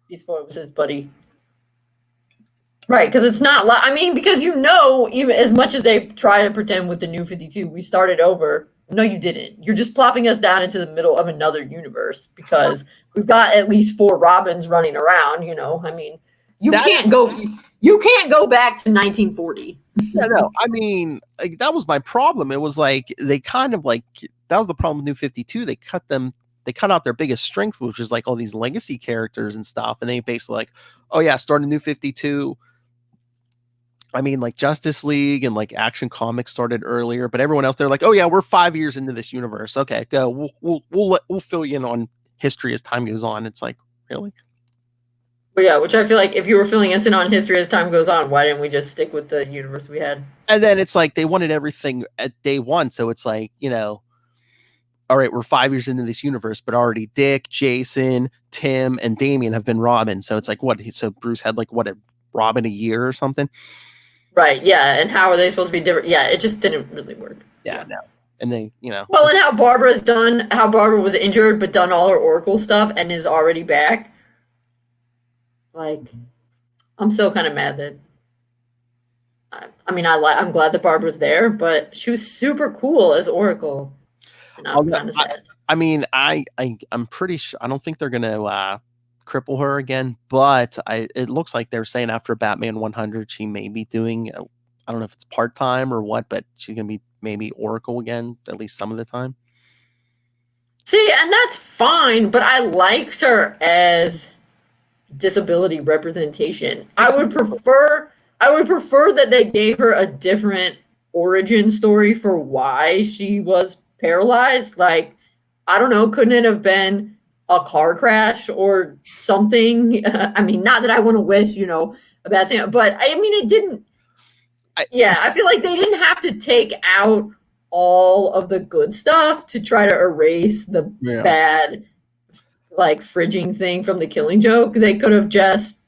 Beast Boy was his buddy. Right, because it's not. I mean, because even as much as they try to pretend with the New 52, we started over. No, you didn't. You're just plopping us down into the middle of another universe because we've got at least 4 Robins running around. I mean, you can't go back to 1940. Yeah, no, I mean, like, that was my problem. It was like they kind of like that was the problem with New 52. They cut out their biggest strength, which is like all these legacy characters and stuff, and they basically like, oh yeah, starting New 52. I mean, like Justice League and like Action Comics started earlier, but everyone else, they're like, oh yeah, we're 5 years into this universe. Okay, go. We'll fill you in on history as time goes on. It's like, really? But yeah, which I feel like if you were filling us in on history as time goes on, why didn't we just stick with the universe we had? And then it's like they wanted everything at day one, so it's like, all right, we're 5 years into this universe, but already Dick, Jason, Tim, and Damian have been Robin. So it's like, what? So Bruce had like a Robin a year or something. Right, yeah, and how are they supposed to be different? Yeah, it just didn't really work. Yeah, no. And they, Well, and how Barbara was injured but done all her Oracle stuff and is already back. Like, I'm still kind of mad that. I'm glad that Barbara's there, but she was super cool as Oracle. And I'm kind of sad. I'm pretty sure. I don't think they're gonna cripple her again, but it looks like they're saying after Batman 100 she may be doing, I don't know if it's part-time or what, but she's gonna be maybe Oracle again at least some of the time. See, and that's fine, but I liked her as disability representation. I would prefer that they gave her a different origin story for why she was paralyzed. Like, I don't know, couldn't it have been a car crash or something? I mean, not that I want to wish, a bad thing, but I mean, it didn't. I feel like they didn't have to take out all of the good stuff to try to erase the bad, like, fridging thing from the Killing Joke. They could have just.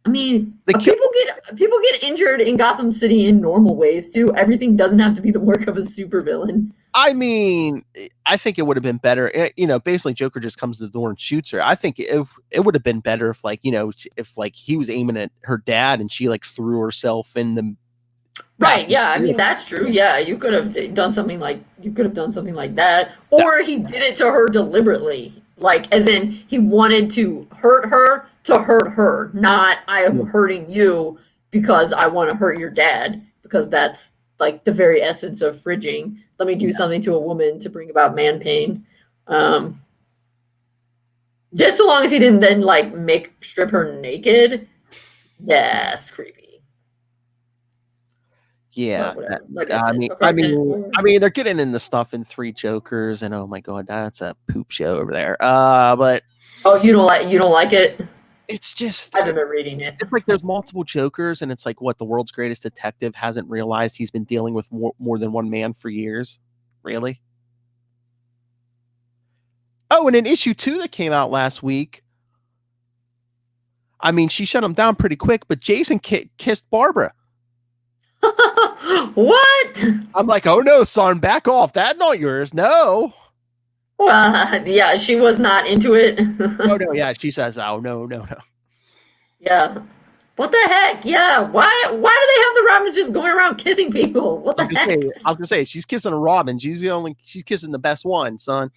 I mean, people get injured in Gotham City in normal ways too. Everything doesn't have to be the work of a supervillain. I mean, I think it would have been better. Basically Joker just comes to the door and shoots her. I think it would have been better if if he was aiming at her dad and she like threw herself in the. Right. Yeah. I mean, that's true. Yeah. You could have done something like that, or he did it to her deliberately. Like, as in he wanted to hurt her, not I am hurting you because I want to hurt your dad, because that's like the very essence of fridging. Let me do something to a woman to bring about man pain. Just so long as he didn't then like strip her naked. Yes, creepy. Yeah, I mean, they're getting in the stuff in 3 Jokers, and oh my god, that's a poop show over there. But you don't like it? It's just I've been reading it. It's like there's multiple Jokers, and it's like what the world's greatest detective hasn't realized he's been dealing with more than one man for years. Really? Oh, and in issue 2 that came out last week. I mean, she shut him down pretty quick, but Jason kissed Barbara. What? I'm like, oh no, son, back off. That's not yours. No. Yeah, she was not into it. Oh no, yeah, she says, oh no. Yeah. What the heck? Yeah. Why do they have the Robins just going around kissing people? What the heck? I was gonna say, if she's kissing a Robin, she's kissing the best one, son.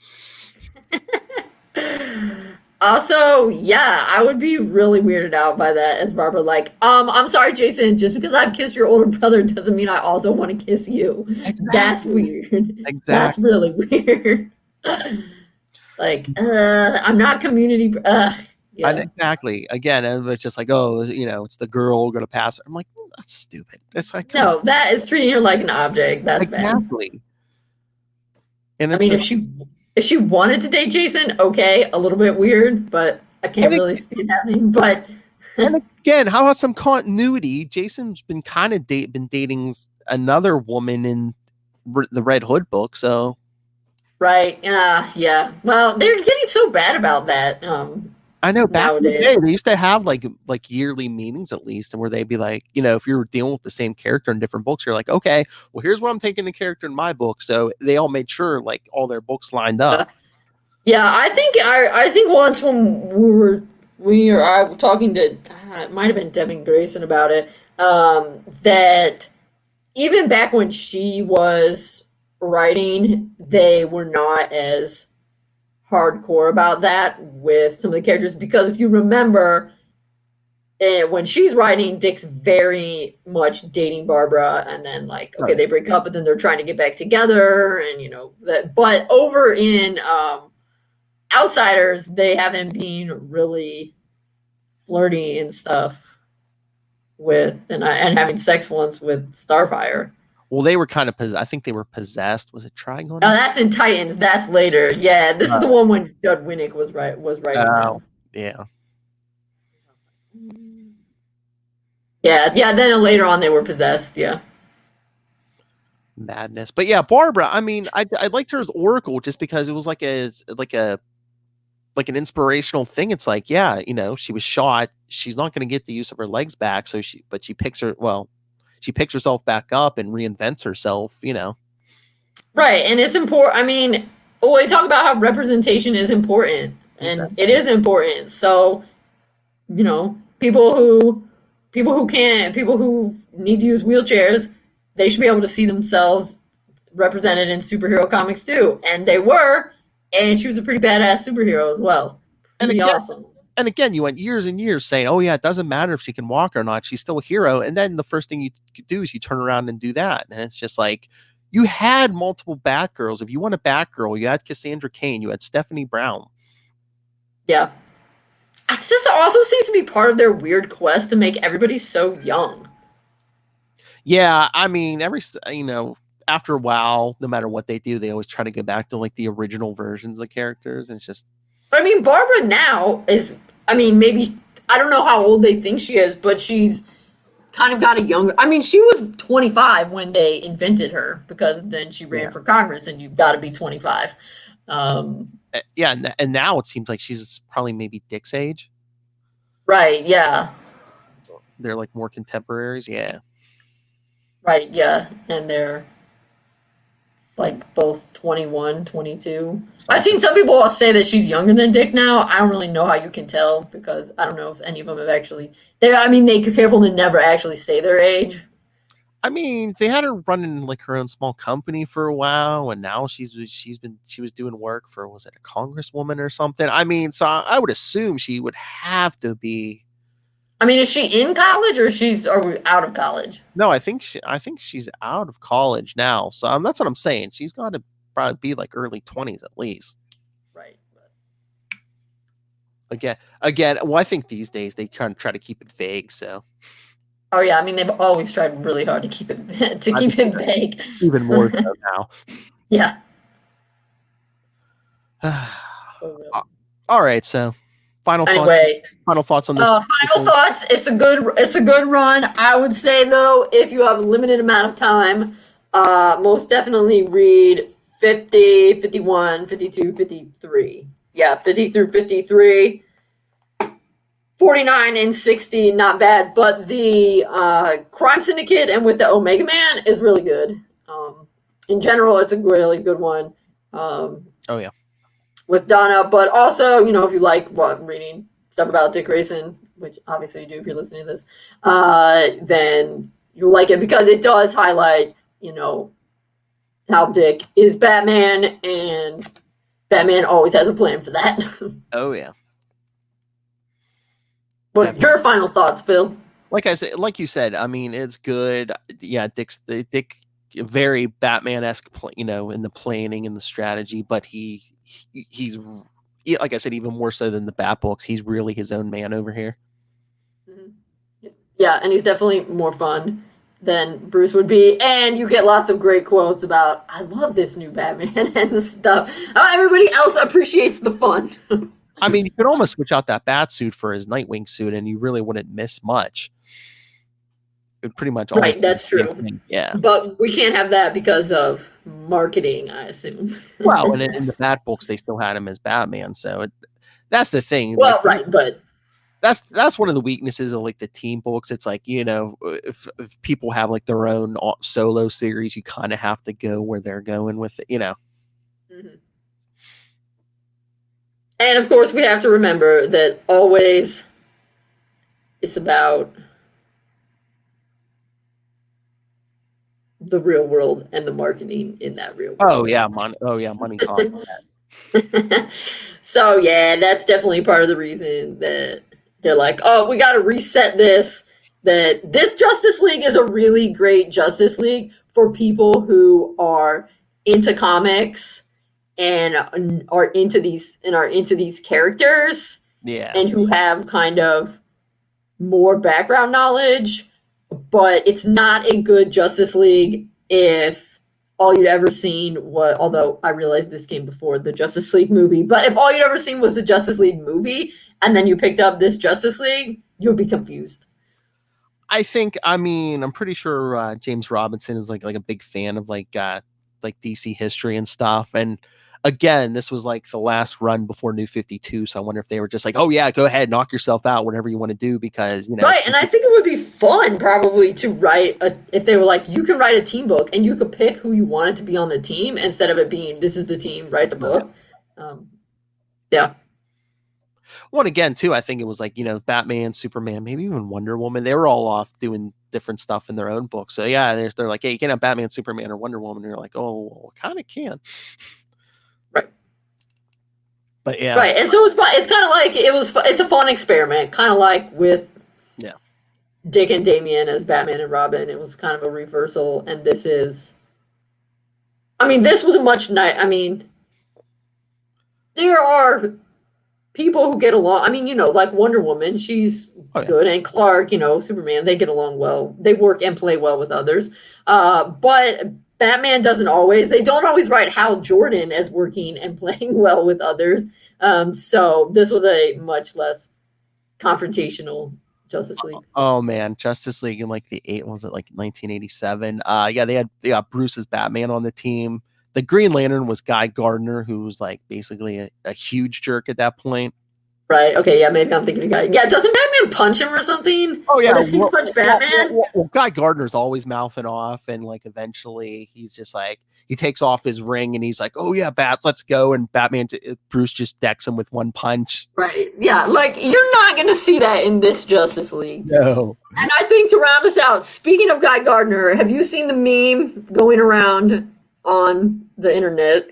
Also, yeah, I would be really weirded out by that as Barbara. Like, I'm sorry, Jason. Just because I've kissed your older brother doesn't mean I also want to kiss you. Exactly. That's weird. Exactly. That's really weird. Like, I'm not community. Yeah. Exactly. Again, it's just like, oh, it's the girl going to pass her. I'm like, that's stupid. It's like, No, that is treating her like an object. That's bad. Exactly. And I mean, if she wanted to date Jason, okay, a little bit weird, but I can't really see it happening. But and again, how about some continuity? Jason's been kind of been dating another woman in the Red Hood book, so right, yeah. Well, they're getting so bad about that. I know back in the day they used to have like yearly meetings at least, and where they'd be like, if you were dealing with the same character in different books, you're like, okay, well, here's what I'm taking the character in my book. So they all made sure like all their books lined up. Yeah, I think once when we were talking to it might have been Devin Grayson about it, that even back when she was writing, they were not as hardcore about that with some of the characters, because if you remember, when she's writing, Dick's very much dating Barbara, and then like, okay, they break up, but then they're trying to get back together, and that. But over in Outsiders, they haven't been really flirty and stuff with and having sex once with Starfire. Well, they were kind of I think they were possessed. Was it Trigon? Oh, that's in Titans. That's later. Yeah, this is the one when Judd Winnick was writing. Yeah. Yeah. Then later on, they were possessed. Yeah. Madness, but yeah, Barbara. I mean, I liked her as Oracle just because it was like an an inspirational thing. It's like, yeah, she was shot. She's not going to get the use of her legs back. So she picks herself back up and reinvents herself, Right. And it's important. I mean, we talk about how representation is important, and it is important. So, people who need to use wheelchairs, they should be able to see themselves represented in superhero comics too. And they were, and she was a pretty badass superhero as well. Pretty awesome. And again, you went years and years saying, oh yeah, it doesn't matter if she can walk or not. She's still a hero. And then the first thing you do is you turn around and do that. And it's just like, you had multiple Batgirls. If you want a Batgirl, you had Cassandra Cain, you had Stephanie Brown. Yeah. It just also seems to be part of their weird quest to make everybody so young. Yeah, I mean, after a while, no matter what they do, they always try to get back to like the original versions of characters. And it's just. But I mean, Barbara now is, maybe, I don't know how old they think she is, but she's kind of got a younger. I mean, she was 25 when they invented her, because then she ran for Congress, and you've got to be 25. Yeah, and now it seems like she's probably maybe Dick's age. Right, yeah. They're like more contemporaries, yeah. Right, yeah, and they're like both 21, 22. I've seen some people say that she's younger than Dick now. I don't really know how you can tell, because I don't know if any of them have actually. They could careful to never actually say their age. I mean, they had her running like her own small company for a while, and now she was doing work for, was it a congresswoman or something? I mean, so I would assume she would have to be. I mean, is she in college, or are we out of college? No, I think she's out of college now. So that's what I'm saying. She's got to probably be like early 20s at least. Right. Again. Well, I think these days they kind of try to keep it vague. So. Oh yeah, I mean, they've always tried really hard to keep it vague. Even more so now. Yeah. All right, so final thoughts on this. Final thoughts. It's a good run. I would say though, if you have a limited amount of time, most definitely read 50, 51, 52, 53. Yeah, 50 through 53. 49 and 60, not bad, but the Crime Syndicate and with the Omega Man is really good. In general, it's a really good one. Oh yeah. With Donna, but also, if you like reading stuff about Dick Grayson, which obviously you do if you're listening to this, then you'll like it, because it does highlight, how Dick is Batman, and Batman always has a plan for that. Oh yeah. What your final thoughts, Phil? Like I said, like you said, I mean, it's good. Yeah, Dick very Batman-esque, in the planning and the strategy, but he's like I said, even more so than the Bat books. He's really his own man over here. Yeah, and he's definitely more fun than Bruce would be, and you get lots of great quotes about "I love this new Batman" and stuff. Everybody else appreciates the fun. I mean, you could almost switch out that bat suit for his Nightwing suit, and you really wouldn't miss much. It would pretty much right. That's true. Yeah, but we can't have that because of marketing, I assume. Well, and in the Bat books, they still had him as Batman, so that's the thing. Well, like, right, but that's one of the weaknesses of like the team books. It's like, if people have like their own solo series, you kind of have to go where they're going with it, Mm-hmm. And of course, we have to remember that always it's about the real world and the marketing in that real world. Money talk. So yeah, that's definitely part of the reason that they're like, oh, we got to reset this. That this Justice League is a really great Justice League for people who are into comics and are into these characters, Yeah, and who have kind of more background knowledge. But it's not a good Justice League if all you'd ever seen was, although I realize this came before the Justice League movie, but if all you'd ever seen was the Justice League movie and then you picked up this Justice League, you'd be confused. I'm pretty sure James Robinson is like a big fan of like DC history and stuff. And again, this was like the last run before New 52, so I wonder if they were just like, oh yeah, go ahead, knock yourself out, whatever you want to do, because right. And I think it would be fun probably to write if they were like, you can write a team book and you could pick who you wanted to be on the team instead of it being this is the team, write the book. Yeah. Well, again, too, I think it was like, Batman, Superman, maybe even Wonder Woman. They were all off doing different stuff in their own books. So yeah, they're like, hey, you can't have Batman, Superman, or Wonder Woman. And you're like, oh, well, kind of can. Right. But yeah. Right. And so it's fun. It's kind of like it's a fun experiment, kind of like with Dick and Damian as Batman and Robin. It was kind of a reversal. And this was a much there are people who get along. Like Wonder Woman, she's good. And Clark, Superman, they get along well. They work and play well with others. But Batman doesn't always. They don't always write Hal Jordan as working and playing well with others. So this was a much less confrontational Justice League. Oh man, Justice League in like the 1987. They got Bruce as Batman on the team. The Green Lantern was Guy Gardner, who was like basically a huge jerk at that point. Right. Okay. Yeah. Maybe I'm thinking of Guy. Yeah. Doesn't Batman punch him or something? Oh yeah. Or does he punch Batman? Well, Guy Gardner's always mouthing off, and like eventually he's just like he takes off his ring and he's like, "Oh yeah, Bats, let's go!" And Bruce just decks him with one punch. Right. Yeah. Like you're not gonna see that in this Justice League. No. And I think to round us out, speaking of Guy Gardner, have you seen the meme going around on the internet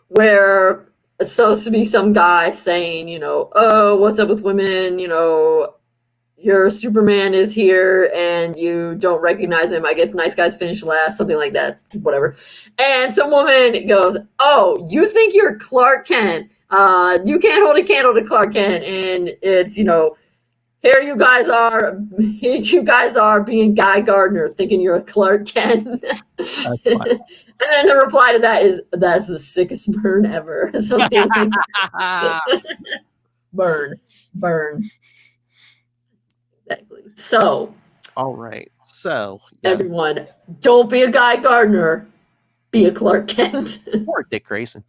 where it's supposed to be some guy saying, oh, what's up with women? Your Superman is here and you don't recognize him. I guess nice guys finish last, something like that, whatever. And some woman goes, oh, you think you're Clark Kent? You can't hold a candle to Clark Kent. And it's, here you guys are being Guy Gardner thinking you're a Clark Kent. And then the reply to that is, that's the sickest burn ever. Something like that. Burn. Exactly. So. All right. So. Yeah. Everyone, don't be a Guy Gardner. Be a Clark Kent. Or a Dick Grayson.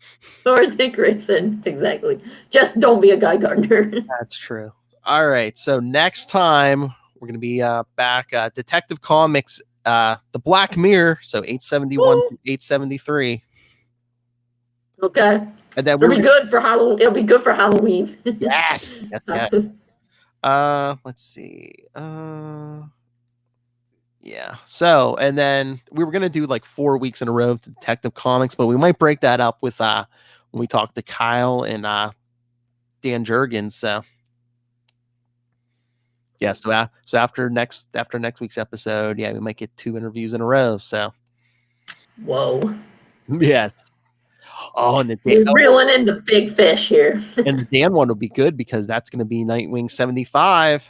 Exactly. Just don't be a Guy Gardner. That's true. All right. So next time we're going to be back Detective Comics, The Black Mirror. So 871 to 873. Okay. And then it'll be good for Halloween. It'll be good for Halloween. Yes. That's it. Let's see. Yeah. So, and then we were going to do like 4 weeks in a row of Detective Comics, but we might break that up with when we talk to Kyle and Dan Jurgens. So. Yeah, so after next week's episode, we might get 2 interviews in a row. So, Whoa. yes. Oh, and We're reeling in the big fish here. and the Dan one will be good because that's going to be Nightwing 75.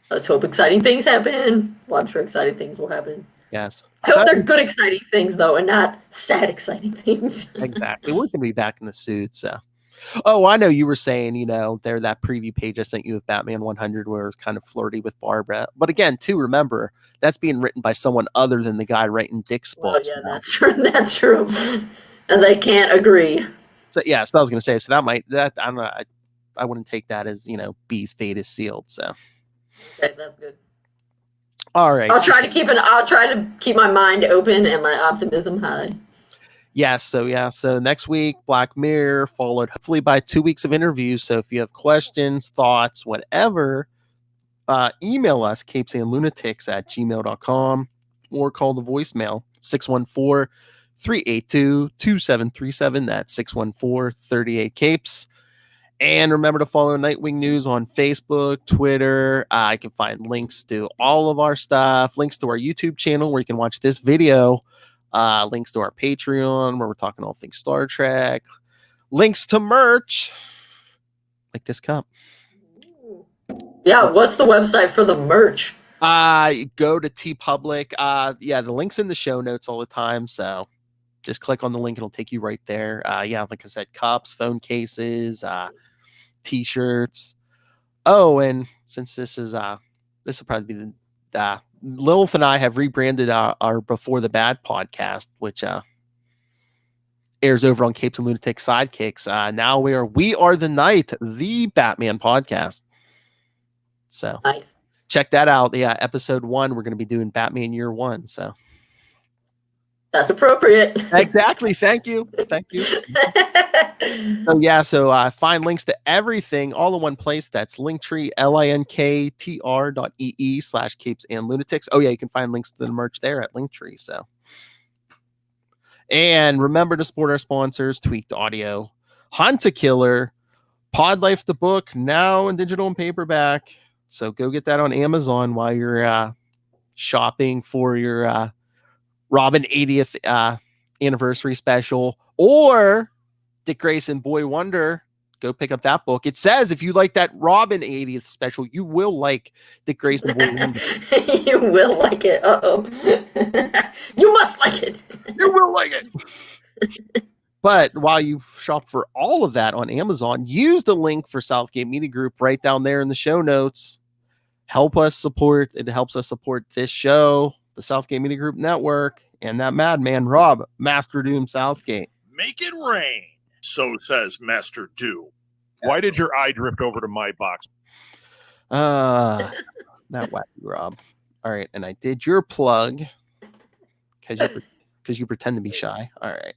Let's hope exciting things happen. Well, I'm sure exciting things will happen. Yes. I hope they're good exciting things, though, and not sad exciting things. Exactly. We're going to be back in the suit, so. Oh, I know you were saying, there that preview page I sent you of Batman 100 where it was kind of flirty with Barbara. But again, too, remember, that's being written by someone other than the guy writing Dick's books. Oh, yeah, that's true. That's true. And they can't agree. So, yeah, so I was going to say, so I don't know, I wouldn't take that as, B's fate is sealed, so. Okay, that's good. All right. I'll try to keep my mind open and my optimism high. Yes, so next week, Black Mirror, followed hopefully by 2 weeks of interviews. So if you have questions, thoughts, whatever, email us, capesandlunatics@gmail.com, or call the voicemail, 614-382-2737. That's 614-38-CAPES. And remember to follow Nightwing News on Facebook, Twitter. You can find links to all of our stuff, links to our YouTube channel where you can watch this video, links to our Patreon where we're talking all things Star Trek, links to merch like this cup. Yeah, what's the website for the merch? Go to TeePublic. The link's in the show notes all the time, so just click on the link, it'll take you right there. Like I said, cups, phone cases, t-shirts. Oh, and since this will probably be the Lilith and I have rebranded our Before the Bad podcast, which airs over on Capes and Lunatics Sidekicks. Now we are the Night, the Batman podcast. So nice. Check that out. Yeah, episode 1, we're going to be doing Batman Year 1. So that's appropriate. Exactly. Thank you. So find links to everything all in one place. That's Linktree, linktr.ee/capesandlunatics. Oh yeah, you can find links to the merch there at Linktree. So, and remember to support our sponsors: Tweaked Audio, Hunt a Killer, Pod Life the book, now in digital and paperback. So go get that on Amazon while you're shopping for your Robin 80th anniversary special, or Dick Grayson Boy Wonder. Go pick up that book. It says if you like that Robin 80th special, you will like Dick Grayson Boy Wonder. You will like it. Uh-oh. You must like it. You will like it. But while you shop for all of that on Amazon, use the link for Southgate Media Group right down there in the show notes. It helps us support this show, the Southgate Media Group Network, and that madman, Rob, Master Doom Southgate. Make it rain, so says Master Doom. Why did your eye drift over to my box? Not wacky, Rob. All right, and I did your plug because you pretend to be shy. All right.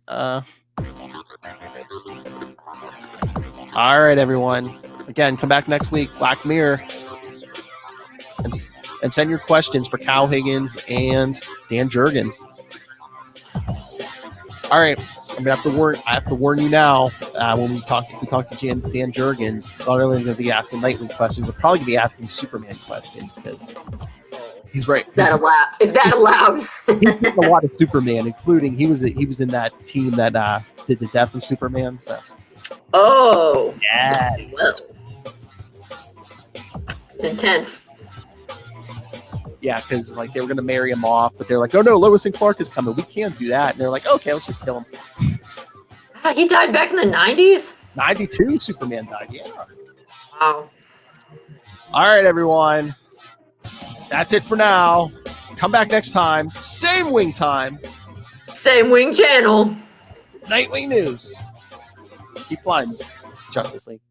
All right, everyone. Again, come back next week, Black Mirror. And send your questions for Cal Higgins and Dan Jurgens. All right, I have to warn you now. When we talk to Dan Jurgens, not only going to be asking Nightwing questions, we're probably going to be asking Superman questions because he's right. Is that allowed? He's getting a lot of Superman, including he was in that team that did the death of Superman. So. Oh. Yeah. Well. It's intense. Yeah, because they were going to marry him off, but they're like, oh no, Lois and Clark is coming. We can't do that. And they're like, okay, let's just kill him. He died back in the 90s? 92, Superman died, yeah. Wow. All right, everyone. That's it for now. Come back next time. Same wing time. Same wing channel. Nightwing News. Keep flying, Justice League.